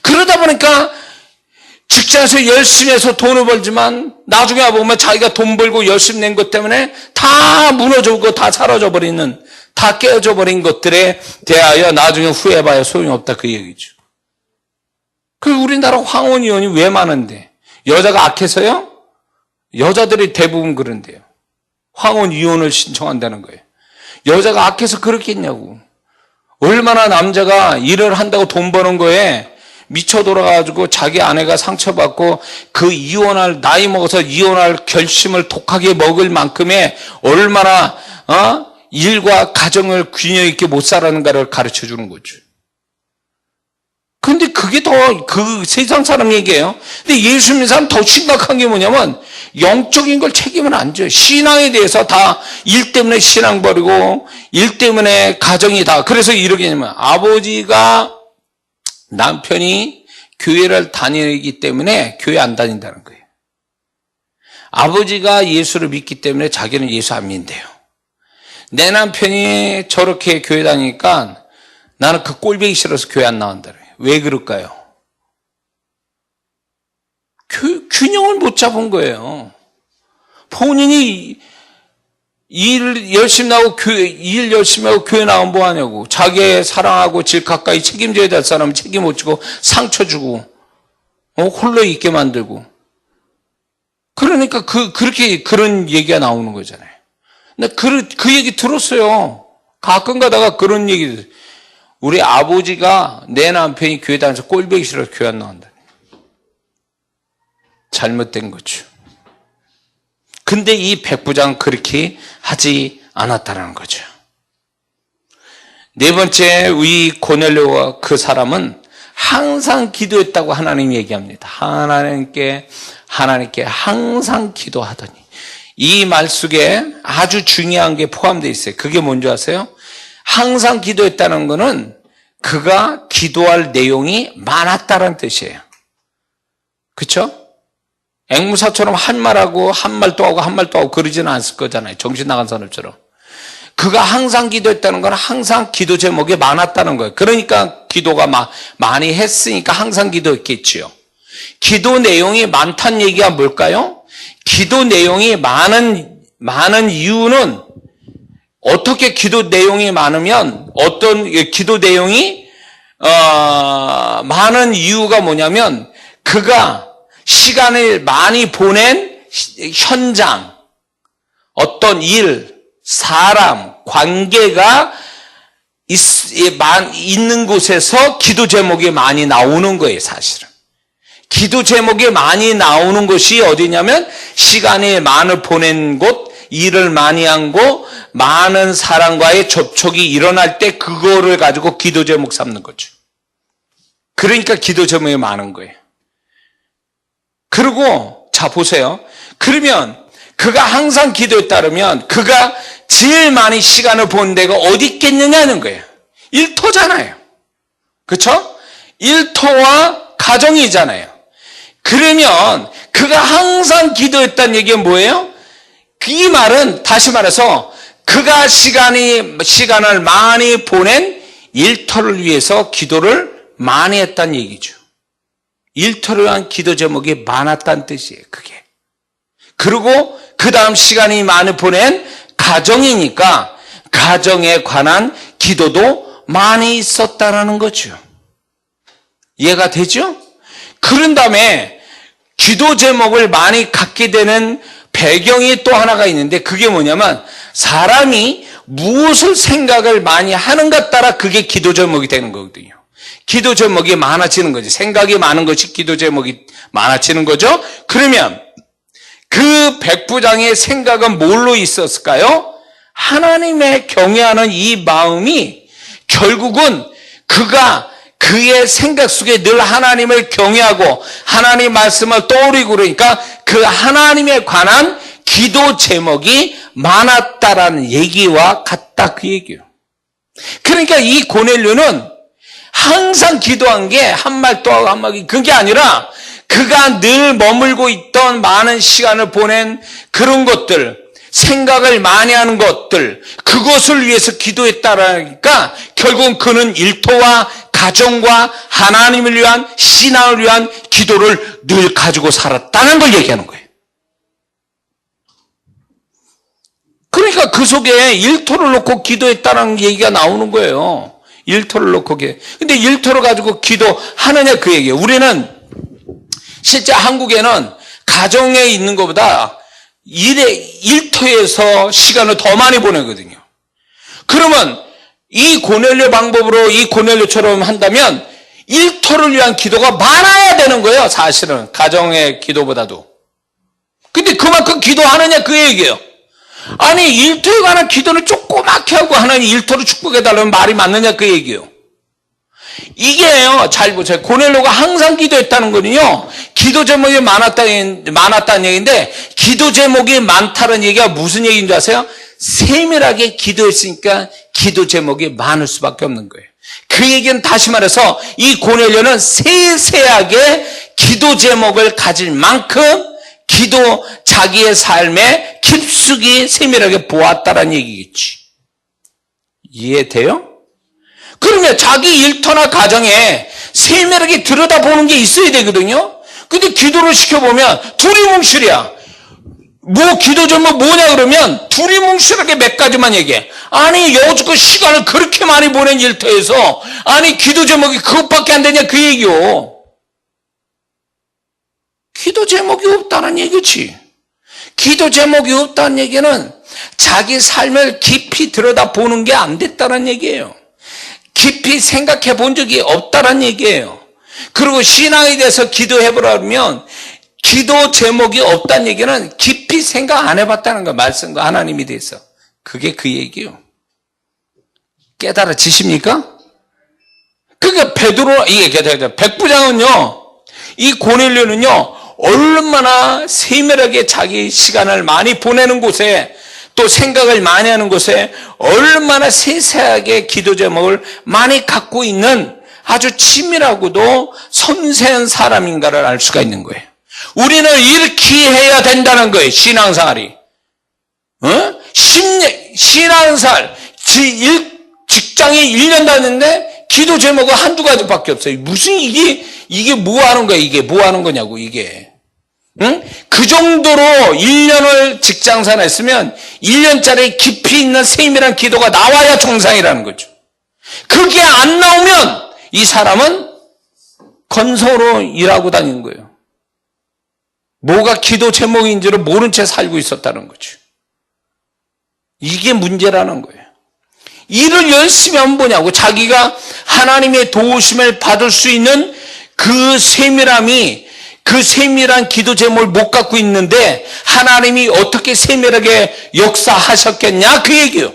그러다 보니까 직장에서 열심히 해서 돈을 벌지만 나중에 보면 자기가 돈 벌고 열심히 낸 것 때문에 다 무너져고 다 사라져 버리는, 다 깨어져 버린 것들에 대하여 나중에 후회해봐야 소용이 없다 그 얘기죠. 그 우리나라 황혼 이혼이 왜 많은데? 여자가 악해서요? 여자들이 대부분 그런데요. 황혼 이혼을 신청한다는 거예요. 여자가 악해서 그렇겠냐고. 얼마나 남자가 일을 한다고 돈 버는 거에 미쳐 돌아가지고 자기 아내가 상처받고 그 나이 먹어서 이혼할 결심을 독하게 먹을 만큼의 얼마나 일과 가정을 균형 있게 못 살아가는가를 가르쳐 주는 거죠. 근데 그게 더 그 세상 사람 얘기예요. 근데 예수 믿는 사람 더 심각한 게 뭐냐면 영적인 걸 책임을 안 져요. 신앙에 대해서 다 일 때문에 신앙 버리고 일 때문에 가정이 다. 그래서 이렇게 되면 아버지가 남편이 교회를 다니기 때문에 교회 안 다닌다는 거예요. 아버지가 예수를 믿기 때문에 자기는 예수 안 믿는데요. 내 남편이 저렇게 교회 다니니까 나는 그 꼴보기 싫어서 교회 안 나온다. 왜 그럴까요? 균형을 못 잡은 거예요. 본인이 일 열심히 하고 교회 나오면 뭐 하냐고. 자기 사랑하고 질 가까이 책임져야 될 사람은 책임 못 지고 상처 주고 홀로 있게 만들고. 그러니까 그렇게 그런 얘기가 나오는 거잖아요. 근데 그 얘기 들었어요. 가끔 가다가 그런 얘기. 우리 아버지가 내 남편이 교회 다니면서 꼴보기 싫어서 교회 안 나온다. 잘못된 거죠. 근데 이 백부장은 그렇게 하지 않았다는 거죠. 네 번째, 이 고넬료와 그 사람은 항상 기도했다고 하나님이 얘기합니다. 하나님께 항상 기도하더니. 이 말 속에 아주 중요한 게 포함되어 있어요. 그게 뭔지 아세요? 항상 기도했다는 것은 그가 기도할 내용이 많았다는 뜻이에요. 그렇죠? 앵무사처럼 한 말하고 한 말 또 하고 한 말 또 하고 그러지는 않을 거잖아요. 정신 나간 사람처럼. 그가 항상 기도했다는 건 항상 기도 제목이 많았다는 거예요. 그러니까 기도가 많이 했으니까 항상 기도했겠지요. 기도 내용이 많다는 얘기가 뭘까요? 기도 내용이 많은 이유는 어떻게 기도 내용이 많으면 어떤 기도 내용이 많은 이유가 뭐냐면 그가 시간을 많이 보낸 현장, 어떤 일, 사람, 관계가 있는 곳에서 기도 제목이 많이 나오는 거예요, 사실은. 기도 제목이 많이 나오는 곳이 어디냐면 시간이 많이 보낸 곳, 일을 많이 한 곳, 많은 사람과의 접촉이 일어날 때 그거를 가지고 기도 제목 삼는 거죠. 그러니까 기도 제목이 많은 거예요. 그리고 자 보세요. 그러면 그가 항상 기도했다면 그가 제일 많이 시간을 본 데가 어디 있겠느냐는 거예요. 일터잖아요. 그렇죠? 일터와 가정이잖아요. 그러면 그가 항상 기도했다는 얘기는 뭐예요? 이 말은 다시 말해서 그가 시간을 많이 보낸 일터를 위해서 기도를 많이 했다는 얘기죠. 일터를 위한 기도 제목이 많았다는 뜻이에요. 그게. 그리고 그 다음 시간이 많이 보낸 가정이니까 가정에 관한 기도도 많이 있었다는 거죠. 이해가 되죠? 그런 다음에 기도 제목을 많이 갖게 되는 배경이 또 하나가 있는데 그게 뭐냐면 사람이 무엇을 생각을 많이 하는가 따라 그게 기도 제목이 되는 거거든요. 기도 제목이 많아지는 거지. 생각이 많은 것이 기도 제목이 많아지는 거죠. 그러면 그 백부장의 생각은 뭘로 있었을까요? 하나님의 경외하는 이 마음이 결국은 그가 그의 생각 속에 늘 하나님을 경외하고 하나님 말씀을 떠올리고 그러니까 그 하나님에 관한 기도 제목이 많았다라는 얘기와 같다 그 얘기예요. 그러니까 이 고넬료는 항상 기도한 게 한 말 또 하고 한 말이 그게 아니라 그가 늘 머물고 있던 많은 시간을 보낸 그런 것들, 생각을 많이 하는 것들, 그것을 위해서 기도했다라니까 결국은 그는 일터와 가정과 하나님을 위한 신앙을 위한 기도를 늘 가지고 살았다는 걸 얘기하는 거예요. 그러니까 그 속에 일터를 놓고 기도했다는 얘기가 나오는 거예요. 일터를 놓고 근데 일터를 가지고 기도하느냐 그 얘기예요. 우리는 실제 한국에는 가정에 있는 것보다 일터에서 시간을 더 많이 보내거든요. 그러면 이 고넬료 방법으로 이 고넬료처럼 한다면 일터를 위한 기도가 많아야 되는 거예요. 사실은 가정의 기도보다도. 근데 그만큼 기도하느냐 그 얘기예요. 아니 일터에 관한 기도는 조그맣게 하고 하나님 일터로 축복해달라는 말이 맞느냐 그 얘기예요. 이게요. 잘 보세요. 고넬료가 항상 기도했다는 거는요. 기도 제목이 많았다는 얘기인데 기도 제목이 많다는 얘기가 무슨 얘기인 줄 아세요? 세밀하게 기도했으니까 기도 제목이 많을 수밖에 없는 거예요. 그 얘기는 다시 말해서 이 고넬료는 세세하게 기도 제목을 가질 만큼 자기의 삶에 깊숙이 세밀하게 보았다라는 얘기겠지. 이해돼요? 그러면 자기 일터나 가정에 세밀하게 들여다보는 게 있어야 되거든요. 근데 기도를 시켜보면 두리뭉실이야. 뭐 기도 제목 뭐냐 그러면 두리뭉실하게 몇 가지만 얘기해. 아니 여지껏 시간을 그렇게 많이 보낸 일터에서 아니 기도 제목이 그것밖에 안 되냐 그 얘기요. 기도 제목이 없다는 얘기지. 기도 제목이 없다는 얘기는 자기 삶을 깊이 들여다보는 게 안 됐다는 얘기예요. 깊이 생각해 본 적이 없다는 얘기예요. 그리고 신앙에 대해서 기도해보라면 기도 제목이 없다는 얘기는 깊이 생각 안 해봤다는 거 말씀과 하나님에 대해서. 그게 그 얘기예요. 깨달아지십니까? 그러니까 백부장은요, 이 고넬료는요, 얼마나 세밀하게 자기 시간을 많이 보내는 곳에 또 생각을 많이 하는 곳에 얼마나 세세하게 기도 제목을 많이 갖고 있는 아주 치밀하고도 섬세한 사람인가를 알 수가 있는 거예요. 우리는 이렇게 해야 된다는 거예요. 신앙생활이. 신앙생활 직장에 1년 다녔는데 기도 제목은 한두 가지밖에 없어요. 무슨 이게 뭐 하는 거야? 이게 뭐 하는 거냐고 이게. 응? 그 정도로 1년을 직장생활 했으면 1년짜리 깊이 있는 세밀한 기도가 나와야 정상이라는 거죠. 그게 안 나오면 이 사람은 건성으로 일하고 다니는 거예요. 뭐가 기도 제목인지를 모른 채 살고 있었다는 거죠. 이게 문제라는 거예요. 일을 열심히 하면 뭐냐고 자기가 하나님의 도우심을 받을 수 있는 그 세밀함이 그 세밀한 기도 제목을 못 갖고 있는데 하나님이 어떻게 세밀하게 역사하셨겠냐 그 얘기예요.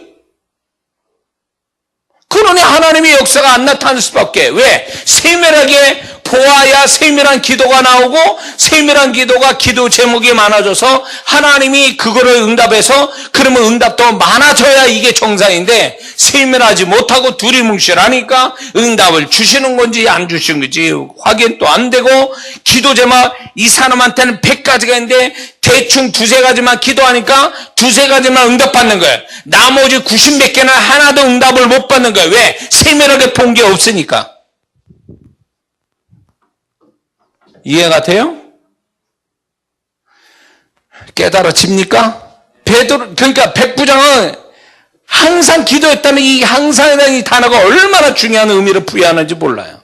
그러니 하나님의 역사가 안 나타날 수밖에. 왜? 세밀하게 보아야 세밀한 기도가 나오고 세밀한 기도가 기도 제목이 많아져서 하나님이 그거를 응답해서 그러면 응답도 많아져야 이게 정상인데 세밀하지 못하고 두리뭉실하니까 응답을 주시는 건지 안 주시는 건지 확인도 안 되고 기도 제목 이 사람한테는 100가지가 있는데 대충 두세 가지만 기도하니까 두세 가지만 응답받는 거예요. 나머지 90몇 개는 하나도 응답을 못 받는 거예요. 왜? 세밀하게 본 게 없으니까. 이해가 돼요? 깨달아집니까? 베드로, 그러니까 백부장은 항상 기도했다는 이 항상이라는 이 단어가 얼마나 중요한 의미를 부여하는지 몰라요.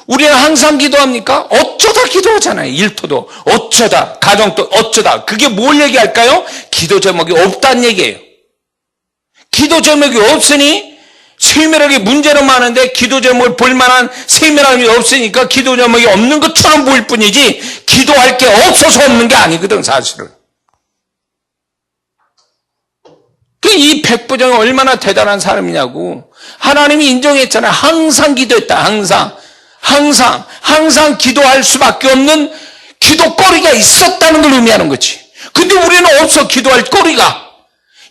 우리는 항상 기도합니까? 어쩌다 기도하잖아요. 일터도 어쩌다, 가정도 어쩌다. 그게 뭘 얘기할까요? 기도 제목이 없다는 얘기예요. 기도 제목이 없으니 세밀하게 문제는 많은데 기도 제목을 볼 만한 세밀함이 없으니까 기도 제목이 없는 것처럼 보일 뿐이지 기도할 게 없어서 없는 게 아니거든 사실은. 이 백부장이 얼마나 대단한 사람이냐고. 하나님이 인정했잖아요. 항상 기도했다. 항상 기도할 수밖에 없는 기도거리가 있었다는 걸 의미하는 거지. 근데 우리는 없어. 기도할 거리가.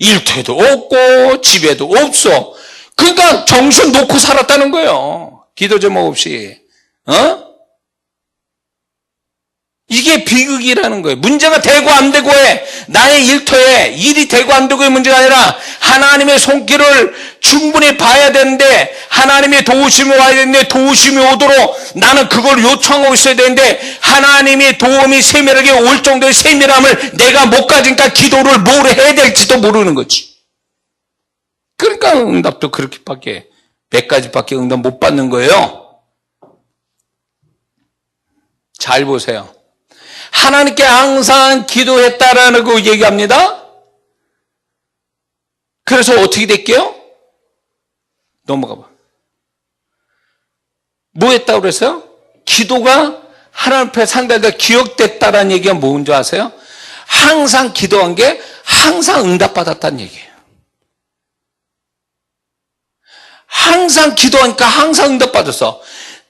일터에도 없고 집에도 없어. 그러니까 정신 놓고 살았다는 거예요. 기도 제목 없이. 이게 비극이라는 거예요. 문제가 되고 안 되고에 나의 일터에 일이 되고 안 되고의 문제가 아니라 하나님의 손길을 충분히 봐야 되는데 하나님의 도우심이 와야 되는데 도우심이 오도록 나는 그걸 요청하고 있어야 되는데 하나님의 도움이 세밀하게 올 정도의 세밀함을 내가 못 가지니까 기도를 뭘 해야 될지도 모르는 거지. 그러니까 응답도 그렇게밖에 몇 가지밖에 응답 못 받는 거예요. 잘 보세요. 하나님께 항상 기도했다라는 거 얘기합니다. 그래서 어떻게 됐게요? 넘어가 봐. 뭐 했다고 그랬어요? 기도가 하나님 앞에 상달되어 기억됐다라는 얘기가 뭔지 아세요? 항상 기도한 게 항상 응답받았다는 얘기예요. 항상 기도하니까 항상 응답받았어.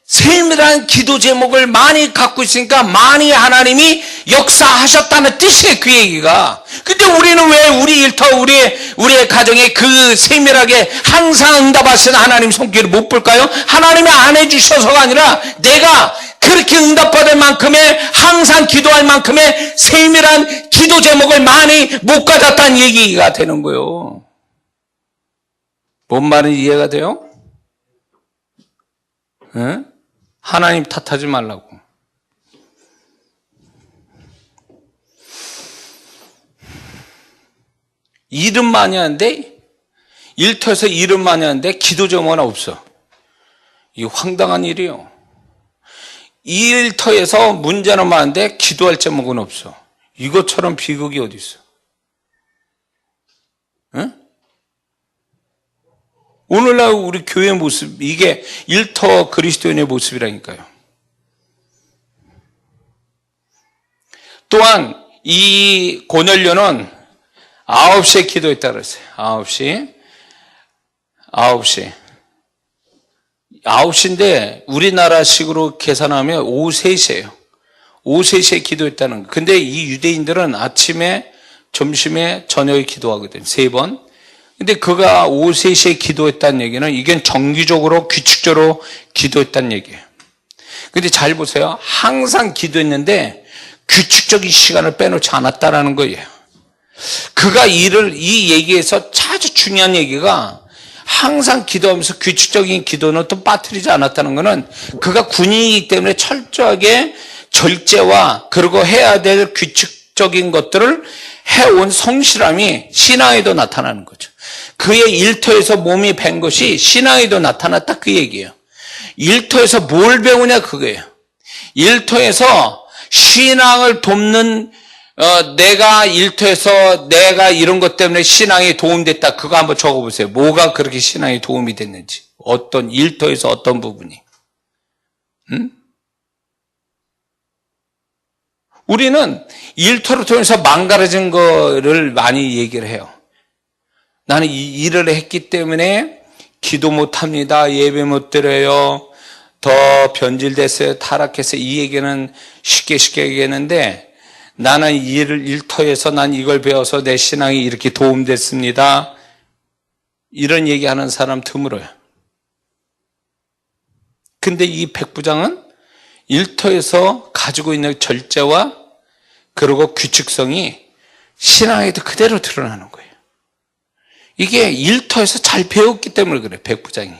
세밀한 기도 제목을 많이 갖고 있으니까 많이 하나님이 역사하셨다는 뜻이에요, 그 얘기가. 근데 우리는 왜 우리 일터, 우리의 가정에 그 세밀하게 항상 응답하시는 하나님 손길을 못 볼까요? 하나님이 안 해주셔서가 아니라 내가 그렇게 응답받을 만큼의 항상 기도할 만큼의 세밀한 기도 제목을 많이 못 가졌다는 얘기가 되는 거예요. 뭔 말인지 이해가 돼요? 응? 하나님 탓하지 말라고. 일은 많이 하는데 일터에서 일은 많이 하는데 기도 제목은 없어. 이 황당한 일이요. 일터에서 문제는 많은데 기도할 제목은 없어. 이것처럼 비극이 어디 있어? 응? 오늘날 우리 교회 모습, 이게 일터 그리스도인의 모습이라니까요. 또한 이 고넬료는 9시에 기도했다 그랬어요. 9시인데 우리나라식으로 계산하면 오후 3시예요. 오후 3시에 기도했다는 거. 근데 이 유대인들은 아침에, 점심에, 저녁에 기도하거든요. 3번. 근데 그가 오후 3시에 기도했다는 얘기는 이게 정기적으로 규칙적으로 기도했다는 얘기예요. 근데 잘 보세요. 항상 기도했는데 규칙적인 시간을 빼놓지 않았다라는 거예요. 그가 이 얘기에서 아주 중요한 얘기가 항상 기도하면서 규칙적인 기도는 또 빠뜨리지 않았다는 것은 그가 군인이기 때문에 철저하게 절제와 그리고 해야 될 규칙적인 것들을 해온 성실함이 신앙에도 나타나는 거죠. 그의 일터에서 몸이 밴 것이 신앙에도 나타났다 그 얘기예요. 일터에서 뭘 배우냐 그거예요. 일터에서 신앙을 돕는 내가 일터에서 내가 이런 것 때문에 신앙이 도움됐다. 그거 한번 적어보세요. 뭐가 그렇게 신앙이 도움이 됐는지. 어떤 일터에서 어떤 부분이. 우리는 일터를 통해서 망가진 거를 많이 얘기를 해요. 나는 이 일을 했기 때문에 기도 못합니다. 예배 못 드려요. 더 변질됐어요. 타락했어요. 이 얘기는 쉽게 얘기했는데 나는 일터에서 난 이걸 배워서 내 신앙이 이렇게 도움됐습니다. 이런 얘기하는 사람 드물어요. 근데 이 백부장은 일터에서 가지고 있는 절제와 그리고 규칙성이 신앙에도 그대로 드러나는 거예요. 이게 일터에서 잘 배웠기 때문에 그래, 백부장이.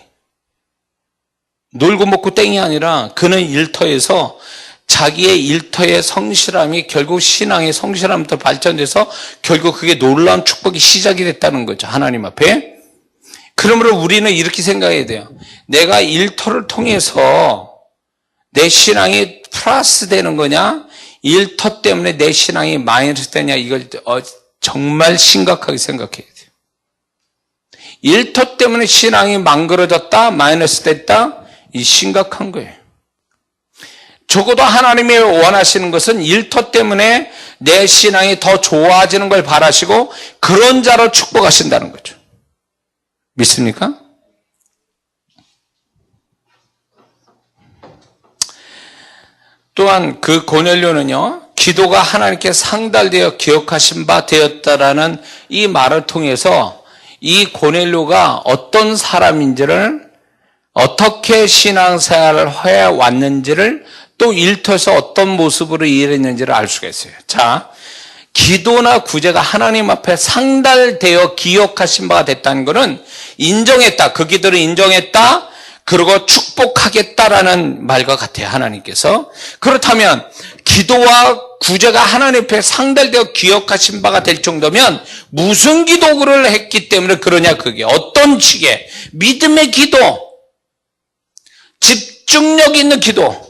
놀고 먹고 땡이 아니라 그는 일터에서 자기의 일터의 성실함이 결국 신앙의 성실함부터 발전돼서 결국 그게 놀라운 축복이 시작이 됐다는 거죠. 하나님 앞에. 그러므로 우리는 이렇게 생각해야 돼요. 내가 일터를 통해서 내 신앙이 플러스 되는 거냐? 일터 때문에 내 신앙이 마이너스 되냐? 이걸 정말 심각하게 생각해야 돼요. 일터 때문에 신앙이 망가져졌다, 마이너스 됐다, 이 심각한 거예요. 적어도 하나님이 원하시는 것은 일터 때문에 내 신앙이 더 좋아지는 걸 바라시고 그런 자로 축복하신다는 거죠. 믿습니까? 또한 그 고넬료는요, 기도가 하나님께 상달되어 기억하신 바 되었다라는 이 말을 통해서 이 고넬료가 어떤 사람인지를, 어떻게 신앙생활을 해왔는지를, 또 일터에서 어떤 모습으로 일했는지를 알 수가 있어요. 자, 기도나 구제가 하나님 앞에 상달되어 기억하신 바가 됐다는 것은 인정했다. 그 기도를 인정했다. 그리고 축복하겠다라는 말과 같아요. 하나님께서. 그렇다면 기도와 구제가 하나님 앞에 상달되어 기억하신 바가 될 정도면 무슨 기도를 했기 때문에 그러냐, 그게. 어떤 식의 믿음의 기도, 집중력 있는 기도,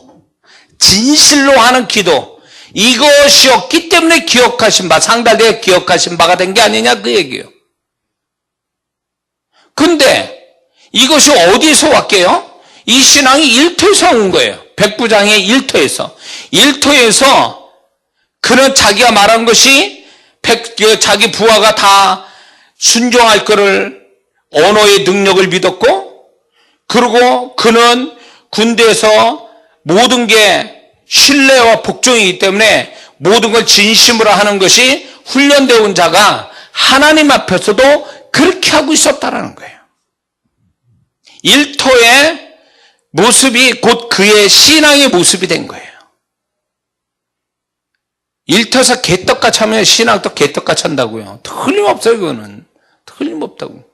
진실로 하는 기도, 이것이었기 때문에 기억하신 바, 상달되어 기억하신 바가 된 게 아니냐, 그 얘기예요. 근데 이것이 어디서 왔게요? 이 신앙이 일터에서 온 거예요. 백부장의 일터에서. 일터에서 그는 자기가 말한 것이 자기 부하가 다 순종할 거를, 언어의 능력을 믿었고, 그리고 그는 군대에서 모든 게 신뢰와 복종이기 때문에 모든 걸 진심으로 하는 것이 훈련되어 온 자가 하나님 앞에서도 그렇게 하고 있었다는 거예요. 일터의 모습이 곧 그의 신앙의 모습이 된 거예요. 일터에서 개떡같이 하면 신앙도 개떡같이 한다고요. 틀림없어요, 그거는. 틀림없다고.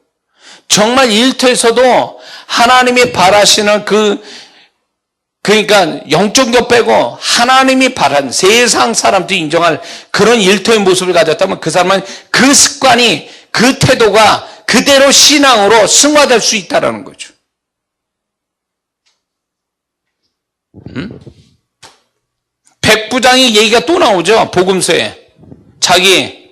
정말 일터에서도 하나님이 바라시는 그러니까 영적 것 빼고 하나님이 바란 세상 사람들이 인정할 그런 일터의 모습을 가졌다면 그 사람은 그 습관이, 그 태도가 그대로 신앙으로 승화될 수 있다는 거죠. 백부장의 얘기가 또 나오죠. 복음서에. 자기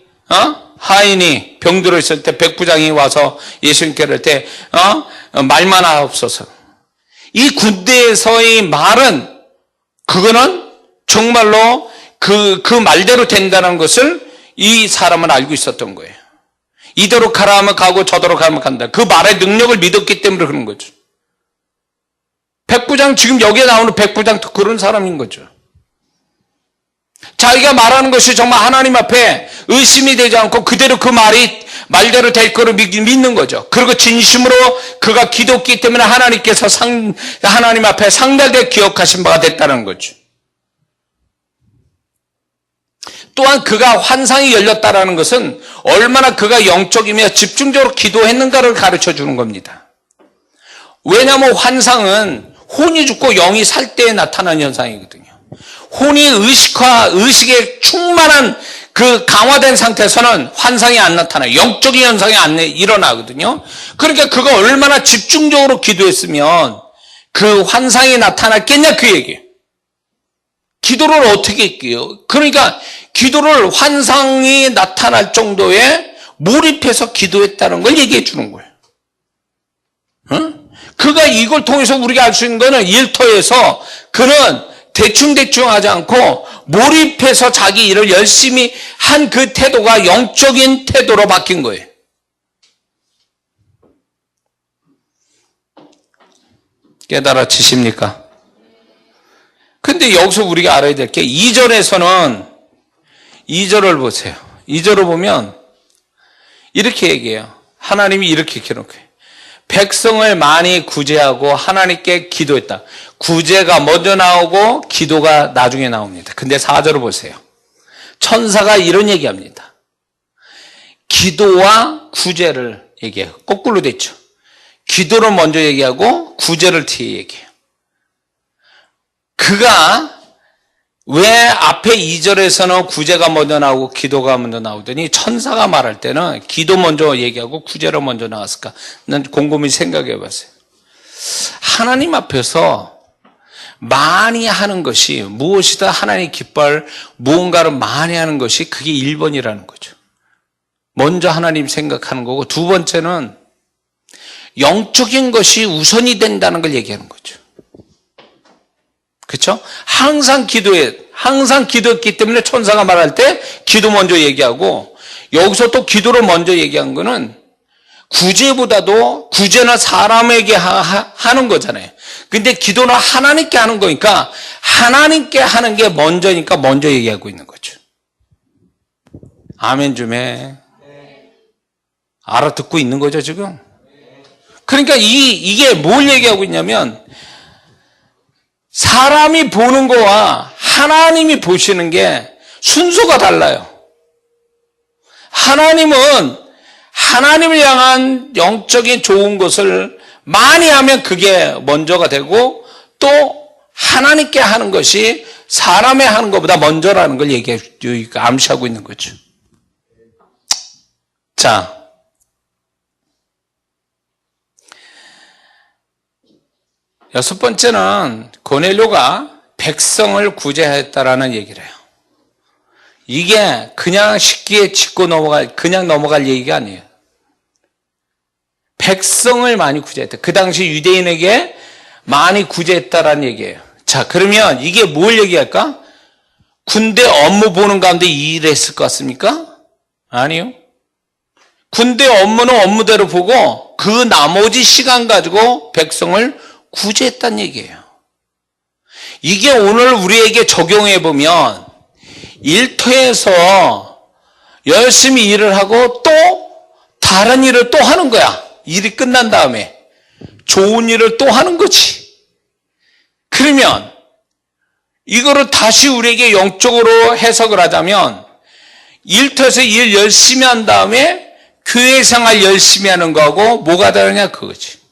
하인이 병들어 있을 때 백부장이 와서 예수님께 그럴 때 말만 하옵소서. 이 군대에서의 말은 그거는 정말로 그 말대로 된다는 것을 이 사람은 알고 있었던 거예요. 이대로 가라 하면 가고 저대로 가면 간다. 그 말의 능력을 믿었기 때문에 그런 거죠. 백부장, 지금 여기에 나오는 백부장도 그런 사람인 거죠. 자기가 말하는 것이 정말 하나님 앞에 의심이 되지 않고 그대로 그 말대로 될 거를 믿는 거죠. 그리고 진심으로 그가 기도했기 때문에 하나님께서 하나님 앞에 상달되어 기억하신 바가 됐다는 거죠. 또한 그가 환상이 열렸다라는 것은 얼마나 그가 영적이며 집중적으로 기도했는가를 가르쳐 주는 겁니다. 왜냐하면 환상은 혼이 죽고 영이 살 때에 나타나는 현상이거든요. 혼이 의식에 충만한 그 강화된 상태에서는 환상이 안 나타나요. 영적인 현상이 안 일어나거든요. 그러니까 그가 얼마나 집중적으로 기도했으면 그 환상이 나타났겠냐, 그 얘기예요. 기도를 어떻게 했게요? 그러니까 기도를 환상이 나타날 정도에 몰입해서 기도했다는 걸 얘기해 주는 거예요. 그가 이걸 통해서 우리가 알 수 있는 거는 일터에서 그는 대충 하지 않고 몰입해서 자기 일을 열심히 한 그 태도가 영적인 태도로 바뀐 거예요. 깨달아지십니까? 근데 여기서 우리가 알아야 될 게 2절에서는 2절을 보세요. 2절을 보면 이렇게 얘기해요. 하나님이 이렇게 기록해요. 백성을 많이 구제하고 하나님께 기도했다. 구제가 먼저 나오고 기도가 나중에 나옵니다. 근데 4절을 보세요. 천사가 이런 얘기합니다. 기도와 구제를 얘기해요. 거꾸로 됐죠. 기도를 먼저 얘기하고 구제를 뒤에 얘기해요. 그가 왜 앞에 2절에서는 구제가 먼저 나오고 기도가 먼저 나오더니 천사가 말할 때는 기도 먼저 얘기하고 구제로 먼저 나왔을까? 난 곰곰이 생각해 봤어요. 하나님 앞에서 많이 하는 것이 무엇이다 하나님 기뻐할 무언가를 많이 하는 것이 그게 1번이라는 거죠. 먼저 하나님 생각하는 거고 두 번째는 영적인 것이 우선이 된다는 걸 얘기하는 거죠. 그렇죠? 항상 기도했기 때문에 천사가 말할 때 기도 먼저 얘기하고 여기서 또 기도를 먼저 얘기한 거는 구제보다도 구제는 사람에게 하는 거잖아요. 근데 기도는 하나님께 하는 거니까 하나님께 하는 게 먼저니까 먼저 얘기하고 있는 거죠. 아멘 좀 해. 알아듣고 있는 거죠 지금? 그러니까 이게 뭘 얘기하고 있냐면 사람이 보는 거와 하나님이 보시는 게 순서가 달라요. 하나님은 하나님을 향한 영적인 좋은 것을 많이 하면 그게 먼저가 되고 또 하나님께 하는 것이 사람의 하는 것보다 먼저라는 걸 암시하고 있는 거죠. 자, 여섯 번째는 고넬료가 백성을 구제했다라는 얘기를 해요. 이게 그냥 쉽게 짚고 그냥 넘어갈 얘기가 아니에요. 백성을 많이 구제했다. 그 당시 유대인에게 많이 구제했다라는 얘기예요. 자, 그러면 이게 뭘 얘기할까? 군대 업무 보는 가운데 이 일을 했을 것 같습니까? 아니요. 군대 업무는 업무대로 보고 그 나머지 시간 가지고 백성을 구제했다는 얘기예요. 이게 오늘 우리에게 적용해 보면 일터에서 열심히 일을 하고 또 다른 일을 또 하는 거야. 일이 끝난 다음에 좋은 일을 또 하는 거지. 그러면 이거를 다시 우리에게 영적으로 해석을 하자면 일터에서 일 열심히 한 다음에 교회 생활 열심히 하는 거하고 뭐가 다르냐 그거지.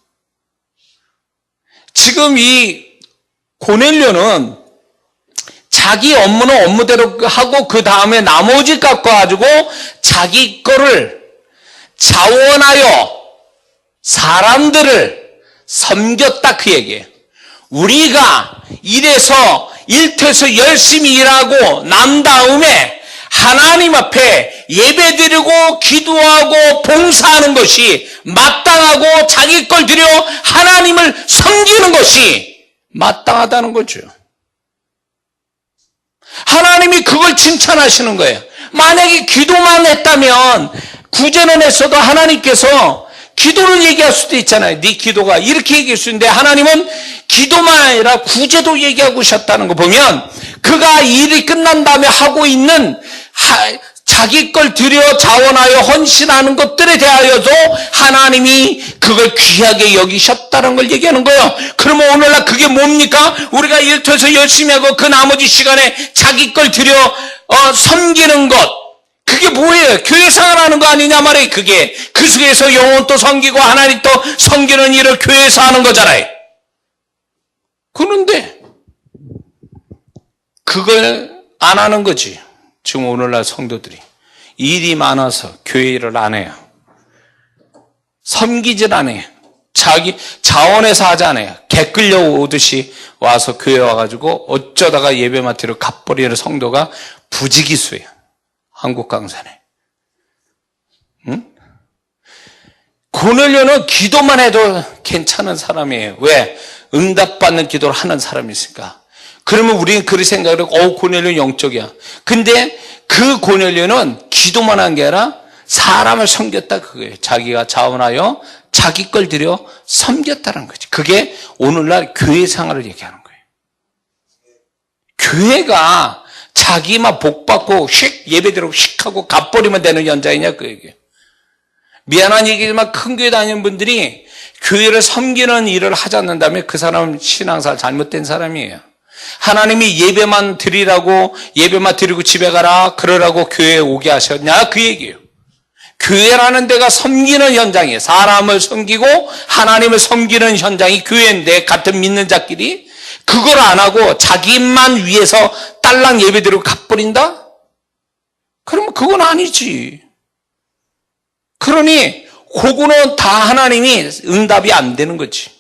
지금 이 고넬료는 자기 업무는 업무대로 하고 그 다음에 나머지 깎아가지고 자기 거를 자원하여 사람들을 섬겼다 그 얘기예요. 우리가 일터에서 열심히 일하고 난 다음에 하나님 앞에 예배드리고 기도하고 봉사하는 것이 마땅하고 자기 걸 들여 하나님을 섬기는 것이 마땅하다는 거죠. 하나님이 그걸 칭찬하시는 거예요. 만약에 기도만 했다면 구제는 했어도 하나님께서 기도를 얘기할 수도 있잖아요. 네 기도가 이렇게 얘기할 수 있는데 하나님은 기도만 아니라 구제도 얘기하고 오셨다는 거 보면 그가 일이 끝난 다음에 하고 있는 자기 걸 들여 자원하여 헌신하는 것들에 대하여도 하나님이 그걸 귀하게 여기셨다는 걸 얘기하는 거예요. 그러면 오늘날 그게 뭡니까? 우리가 일터에서 열심히 하고 그 나머지 시간에 자기 걸 들여 섬기는 것, 그게 뭐예요? 교회 생활하는 거 아니냐 말이에요. 그게 그 속에서 영혼 또 섬기고 하나님 또 섬기는 일을 교회에서 하는 거잖아요. 그런데 그걸 안 하는 거지. 지금 오늘날 성도들이 일이 많아서 교회 일을 안 해요. 섬기질 않아요. 자기 자원해서 하지 않아요. 개 끌려오듯이 와서 교회 와가지고 어쩌다가 예배 마티로 갚버리는 성도가 부지기수예요. 한국 강산에. 응? 고넬료는 기도만 해도 괜찮은 사람이에요. 왜? 응답받는 기도를 하는 사람이 있으니까. 그러면 우리는 그렇게 생각을 하고 고넬료는 영적이야. 근데 그 고넬료는 기도만 한 게 아니라 사람을 섬겼다 그거예요. 자기가 자원하여 자기 걸 들여 섬겼다는 거지. 그게 오늘날 교회 생활을 얘기하는 거예요. 교회가 자기만 복 받고 휙 예배드리고 휙 하고 갚버리면 되는 현장이냐 그 얘기예요. 미안한 얘기지만 큰 교회 다니는 분들이 교회를 섬기는 일을 하지 않는다면 그 사람은 신앙생활 잘못된 사람이에요. 하나님이 예배만 드리라고 예배만 드리고 집에 가라 그러라고 교회에 오게 하셨냐 그 얘기예요. 교회라는 데가 섬기는 현장이에요. 사람을 섬기고 하나님을 섬기는 현장이 교회인데 같은 믿는 자끼리 그걸 안 하고 자기만 위해서 딸랑 예배드리고 갚버린다? 그러면 그건 아니지. 그러니 그거는 다 하나님이 응답이 안 되는 거지.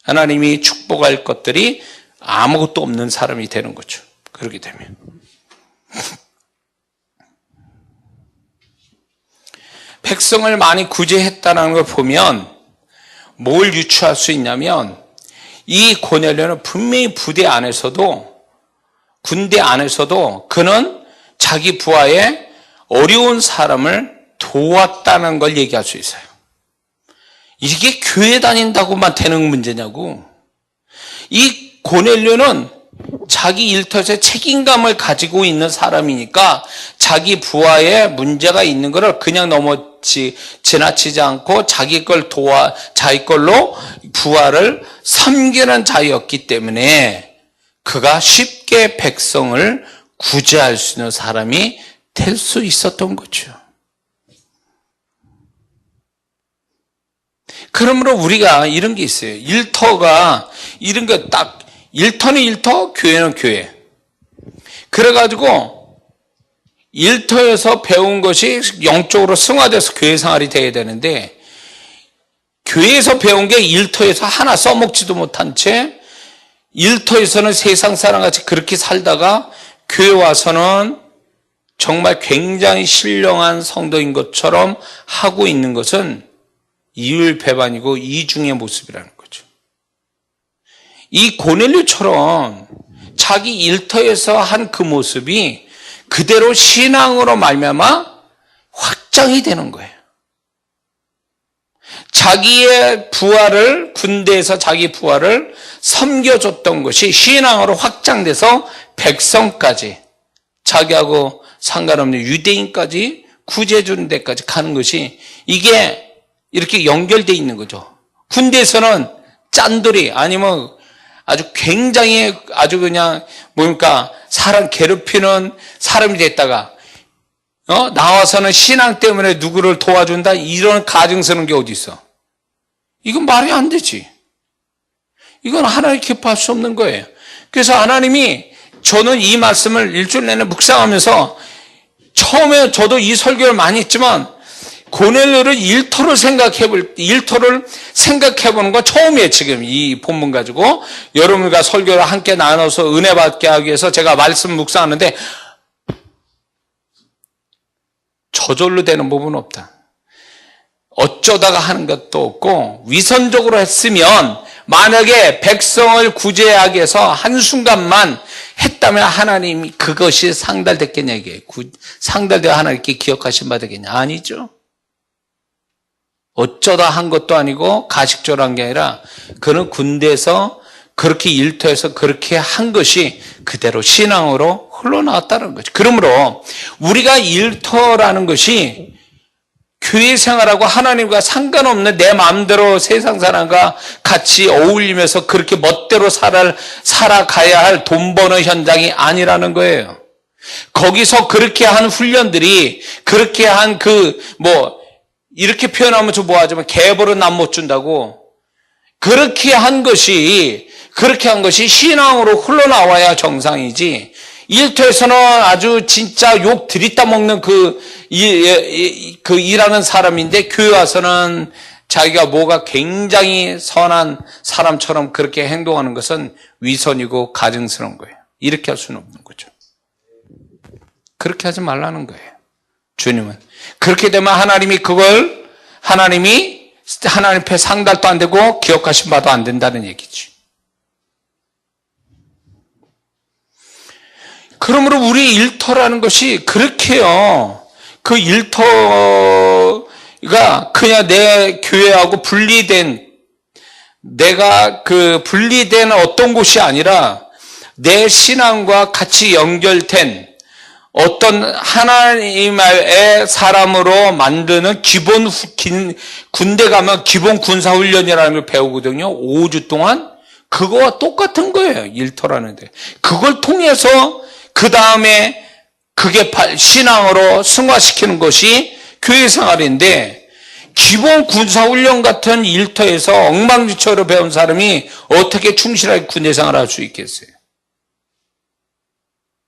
하나님이 축복할 것들이 아무것도 없는 사람이 되는 거죠. 그렇게 되면. 백성을 많이 구제했다는 걸 보면 뭘 유추할 수 있냐면 이 고넬료는 분명히 부대 안에서도 군대 안에서도 그는 자기 부하의 어려운 사람을 도왔다는 걸 얘기할 수 있어요. 이게 교회 다닌다고만 되는 문제냐고. 이 고넬료는 자기 일터에서 책임감을 가지고 있는 사람이니까 자기 부하에 문제가 있는 것을 그냥 지나치지 않고 자기 걸로 부하를 섬기는 자였기 때문에 그가 쉽게 백성을 구제할 수 있는 사람이 될 수 있었던 거죠. 그러므로 우리가 이런 게 있어요. 일터가 이런 거 딱 일터는 일터, 교회는 교회. 그래가지고 일터에서 배운 것이 영적으로 승화돼서 교회 생활이 돼야 되는데 교회에서 배운 게 일터에서 하나 써먹지도 못한 채 일터에서는 세상 사람같이 그렇게 살다가 교회 와서는 정말 굉장히 신령한 성도인 것처럼 하고 있는 것은 이율배반이고 이중의 모습이라는 거죠. 이 고넬료처럼 자기 일터에서 한 그 모습이 그대로 신앙으로 말미암아 확장이 되는 거예요. 자기의 부하를 군대에서 자기 부하를 섬겨줬던 것이 신앙으로 확장돼서 백성까지 자기하고 상관없는 유대인까지 구제해주는 데까지 가는 것이 이게 이렇게 연결되어 있는 거죠. 군대에서는 짠돌이 아니면 아주 굉장히 아주 그냥 뭡니까 사람 괴롭히는 사람이 됐다가 나와서는 신앙 때문에 누구를 도와준다 이런 가증스러운 게 어디 있어? 이건 말이 안 되지. 이건 하나님 기뻐할 수 없는 거예요. 그래서 하나님이 저는 이 말씀을 일주일 내내 묵상하면서 처음에 저도 이 설교를 많이 했지만 고넬료를 일터를 생각해보는 건 처음이에요. 지금 이 본문 가지고 여러분과 설교를 함께 나눠서 은혜 받게 하기 위해서 제가 말씀 묵상하는데 저절로 되는 부분은 없다. 어쩌다가 하는 것도 없고 위선적으로 했으면 만약에 백성을 구제하기 위해서 한순간만 했다면 하나님이 그것이 상달됐겠냐 이게 상달되어 하나님께 기억하신 바 되겠냐 아니죠. 어쩌다 한 것도 아니고 가식적으로 한 게 아니라 그는 군대에서 그렇게 일터에서 그렇게 한 것이 그대로 신앙으로 흘러나왔다는 거죠. 그러므로 우리가 일터라는 것이 교회 생활하고 하나님과 상관없는 내 마음대로 세상 사람과 같이 어울리면서 그렇게 멋대로 살아가야 할 돈 버는 현장이 아니라는 거예요. 거기서 그렇게 한 훈련들이 그렇게 한 이렇게 표현하면 좀 뭐하지만 개벌은 남 못 준다고 그렇게 한 것이 신앙으로 흘러나와야 정상이지 일터에서는 아주 진짜 욕 들이따 먹는 일하는 사람인데 교회 와서는 자기가 뭐가 굉장히 선한 사람처럼 그렇게 행동하는 것은 위선이고 가증스러운 거예요. 이렇게 할 수는 없는 거죠. 그렇게 하지 말라는 거예요. 주님은. 그렇게 되면 하나님 앞에 상달도 안 되고 기억하신 바도 안 된다는 얘기지. 그러므로 우리 일터라는 것이 그렇게요. 그 일터에서 그냥 내 교회하고 내가 분리된 어떤 곳이 아니라 내 신앙과 같이 연결된 어떤 하나님의 사람으로 만드는 군대 가면 기본 군사훈련이라는 걸 배우거든요. 5주 동안. 그거와 똑같은 거예요. 일터라는데. 그걸 통해서 그 다음에 그게 신앙으로 승화시키는 것이 교회 생활인데, 기본 군사훈련 같은 일터에서 엉망진창으로 배운 사람이 어떻게 충실하게 군대 생활을 할 수 있겠어요?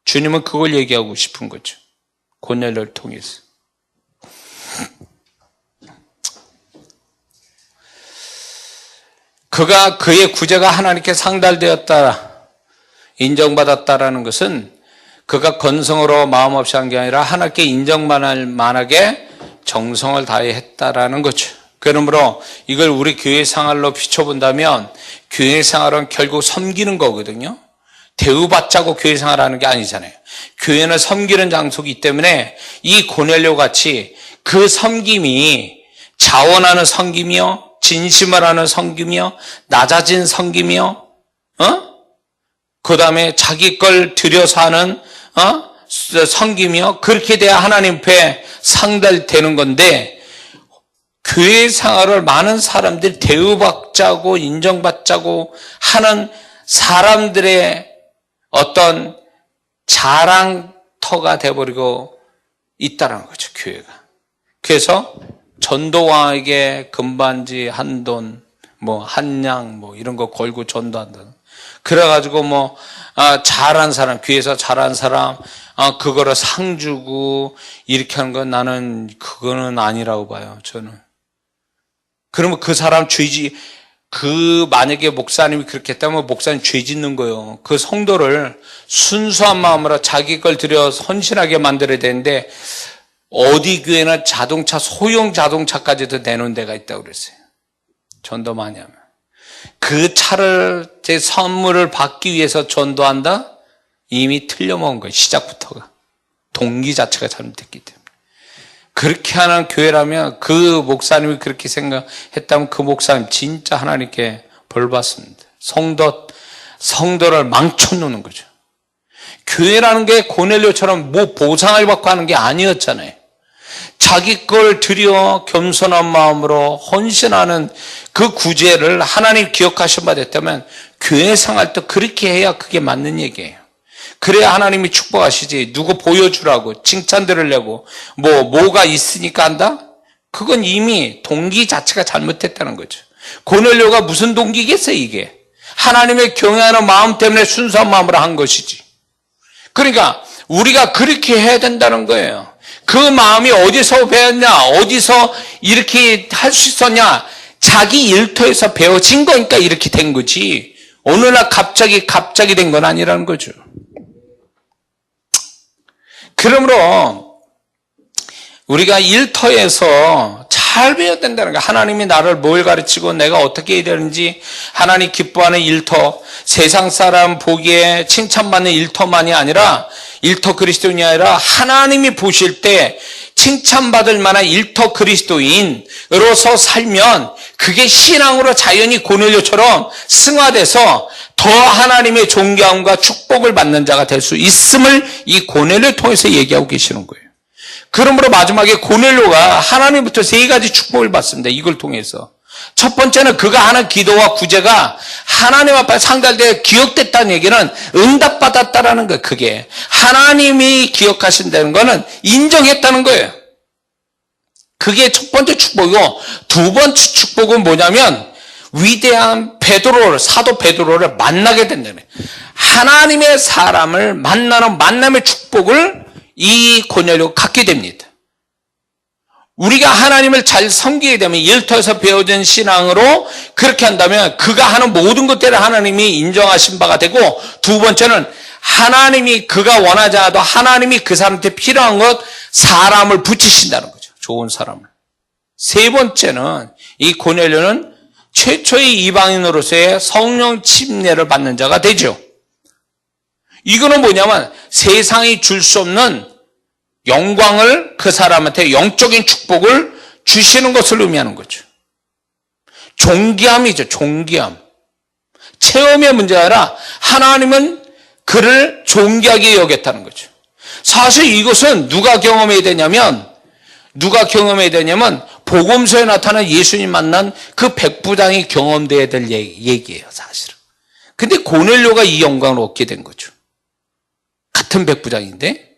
주님은 그걸 얘기하고 싶은 거죠. 고넬료를 통해서. 그의 구제가 하나님께 상달되었다, 인정받았다라는 것은 그가 건성으로 마음 없이 한 게 아니라 하나님께 인정받을 만하게 정성을 다해 했다라는 거죠. 그러므로 이걸 우리 교회 생활로 비춰본다면 교회 생활은 결국 섬기는 거거든요. 대우받자고 교회 생활하는 게 아니잖아요. 교회는 섬기는 장소이기 때문에 이 고넬료 같이 그 섬김이 자원하는 섬김이요, 진심을 하는 섬김이요, 낮아진 섬김이요, 그 다음에 자기 걸 들여서 하는 섬김이요, 그렇게 돼야 하나님 앞에 상달되는 건데, 교회 생활을 많은 사람들이 대우받자고 인정받자고 하는 사람들의 어떤 자랑터가 돼버리고 있다는 거죠, 교회가. 그래서 전도왕에게 금반지 한 돈, 한양, 이런 거 걸고 전도한다. 그래가지고 잘한 사람, 교회에서 잘한 사람, 그거를 상 주고 이렇게 하는 건 나는 그거는 아니라고 봐요, 저는. 그러면 그 사람 만약에 목사님이 그렇게 했다면 목사님 죄 짓는 거예요. 그 성도를 순수한 마음으로 자기 걸 들여 헌신하게 만들어야 되는데, 어디 교회는 소형 자동차까지도 내놓은 데가 있다고 그랬어요. 전도 많이 하면. 그 차를, 제 선물을 받기 위해서 전도한다? 이미 틀려먹은 거예요, 시작부터가. 동기 자체가 잘못됐기 때문에. 그렇게 하는 교회라면, 그 목사님이 그렇게 생각했다면 그 목사님 진짜 하나님께 벌 받습니다. 성도를 망쳐놓는 거죠. 교회라는 게 고넬료처럼 보상을 받고 하는 게 아니었잖아요. 자기 걸 들여 겸손한 마음으로 헌신하는 그 구제를 하나님 기억하신 바 됐다면 교회 생활도 그렇게 해야 그게 맞는 얘기예요. 그래야 하나님이 축복하시지. 누구 보여주라고 칭찬 들으려고 뭐가 있으니까 한다? 그건 이미 동기 자체가 잘못됐다는 거죠. 고넬료가 무슨 동기겠어요, 이게? 하나님의 경외하는 마음 때문에 순수한 마음으로 한 것이지. 그러니까 우리가 그렇게 해야 된다는 거예요. 그 마음이 어디서 배웠냐, 어디서 이렇게 할 수 있었냐, 자기 일터에서 배워진 거니까 이렇게 된 거지. 어느 날 갑자기 된 건 아니라는 거죠. 그러므로 우리가 일터에서 잘 배워야 된다는 거야. 하나님이 나를 뭘 가르치고 내가 어떻게 해야 되는지, 하나님 기뻐하는 일터, 세상 사람 보기에 칭찬받는 일터만이 아니라, 일터 그리스도인이 아니라 하나님이 보실 때 칭찬받을 만한 일터 그리스도인으로서 살면 그게 신앙으로 자연히 고넬료처럼 승화돼서 더 하나님의 존경과 축복을 받는 자가 될 수 있음을 이 고넬료를 통해서 얘기하고 계시는 거예요. 그러므로 마지막에 고넬료가 하나님부터 3가지 축복을 받습니다. 이걸 통해서. 첫 번째는 그가 하는 기도와 구제가 하나님 앞에 상달되어 기억됐다는 얘기는 응답받았다라는 거예요. 그게 하나님이 기억하신다는 거는 인정했다는 거예요. 그게 첫 번째 축복이고, 두 번째 축복은 뭐냐면 위대한 사도 베드로를 만나게 된다는 거예요. 하나님의 사람을 만나는 만남의 축복을 이 고넬료가 갖게 됩니다. 우리가 하나님을 잘 섬기게 되면, 일터에서 배워진 신앙으로 그렇게 한다면 그가 하는 모든 것들을 하나님이 인정하신 바가 되고, 두 번째는 하나님이 그가 원하지 않아도 하나님이 그 사람한테 필요한 사람을 붙이신다는 거죠. 좋은 사람을. 세 번째는 이 고넬료는 최초의 이방인으로서의 성령 침례를 받는 자가 되죠. 이거는 뭐냐면 세상이 줄 수 없는 영광을, 그 사람한테 영적인 축복을 주시는 것을 의미하는 거죠. 존귀함이죠. 존귀함. 체험의 문제가 아니라 하나님은 그를 존귀하게 여겼다는 거죠. 사실 이것은 누가 경험해야 되냐면 복음서에 나타난 예수님 만난 그 백부장이 경험돼야 될 얘기예요, 사실은. 근데 고넬료가 이 영광을 얻게 된 거죠. 같은 백부장인데.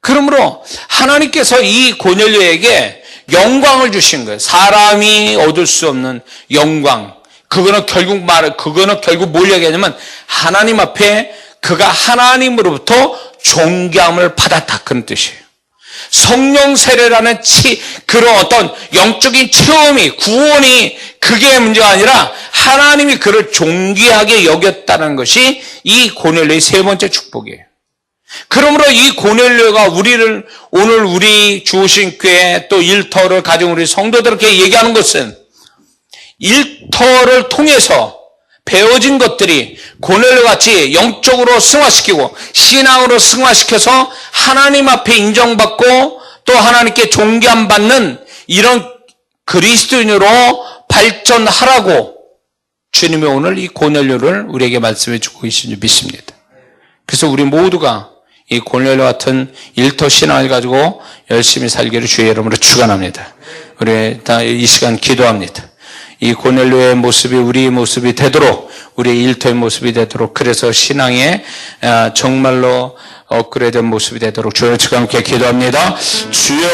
그러므로 하나님께서 이 고넬료에게 영광을 주신 거예요. 사람이 얻을 수 없는 영광. 그거는 결국 뭘 얘기하냐면 하나님 앞에 그가 하나님으로부터 존귀함을 받았다, 그런 뜻이에요. 성령 세례라는 그런 어떤 영적인 체험이, 구원이 그게 문제가 아니라 하나님이 그를 존귀하게 여겼다는 것이 이 고넬료의 세 번째 축복이에요. 그러므로 이 고넬료가 오늘 우리 주오신 교회 또 일터를 가진 우리 성도들에게 얘기하는 것은 일터를 통해서 배워진 것들이 고넬료같이 영적으로 승화시키고 신앙으로 승화시켜서 하나님 앞에 인정받고 또 하나님께 존귀함 받는 이런 그리스도인으로 발전하라고 주님이 오늘 이 고넬료를 우리에게 말씀해 주고 계신 줄 믿습니다. 그래서 우리 모두가 이 고넬료 같은 일터 신앙을 가지고 열심히 살기를 주의 이름으로 축원합니다. 우리 다 이 시간 기도합니다. 이 고넬료의 모습이 우리의 모습이 되도록, 우리의 일터의 모습이 되도록, 그래서 신앙의 정말로 업그레이드된 모습이 되도록 주여 함께 기도합니다. 주여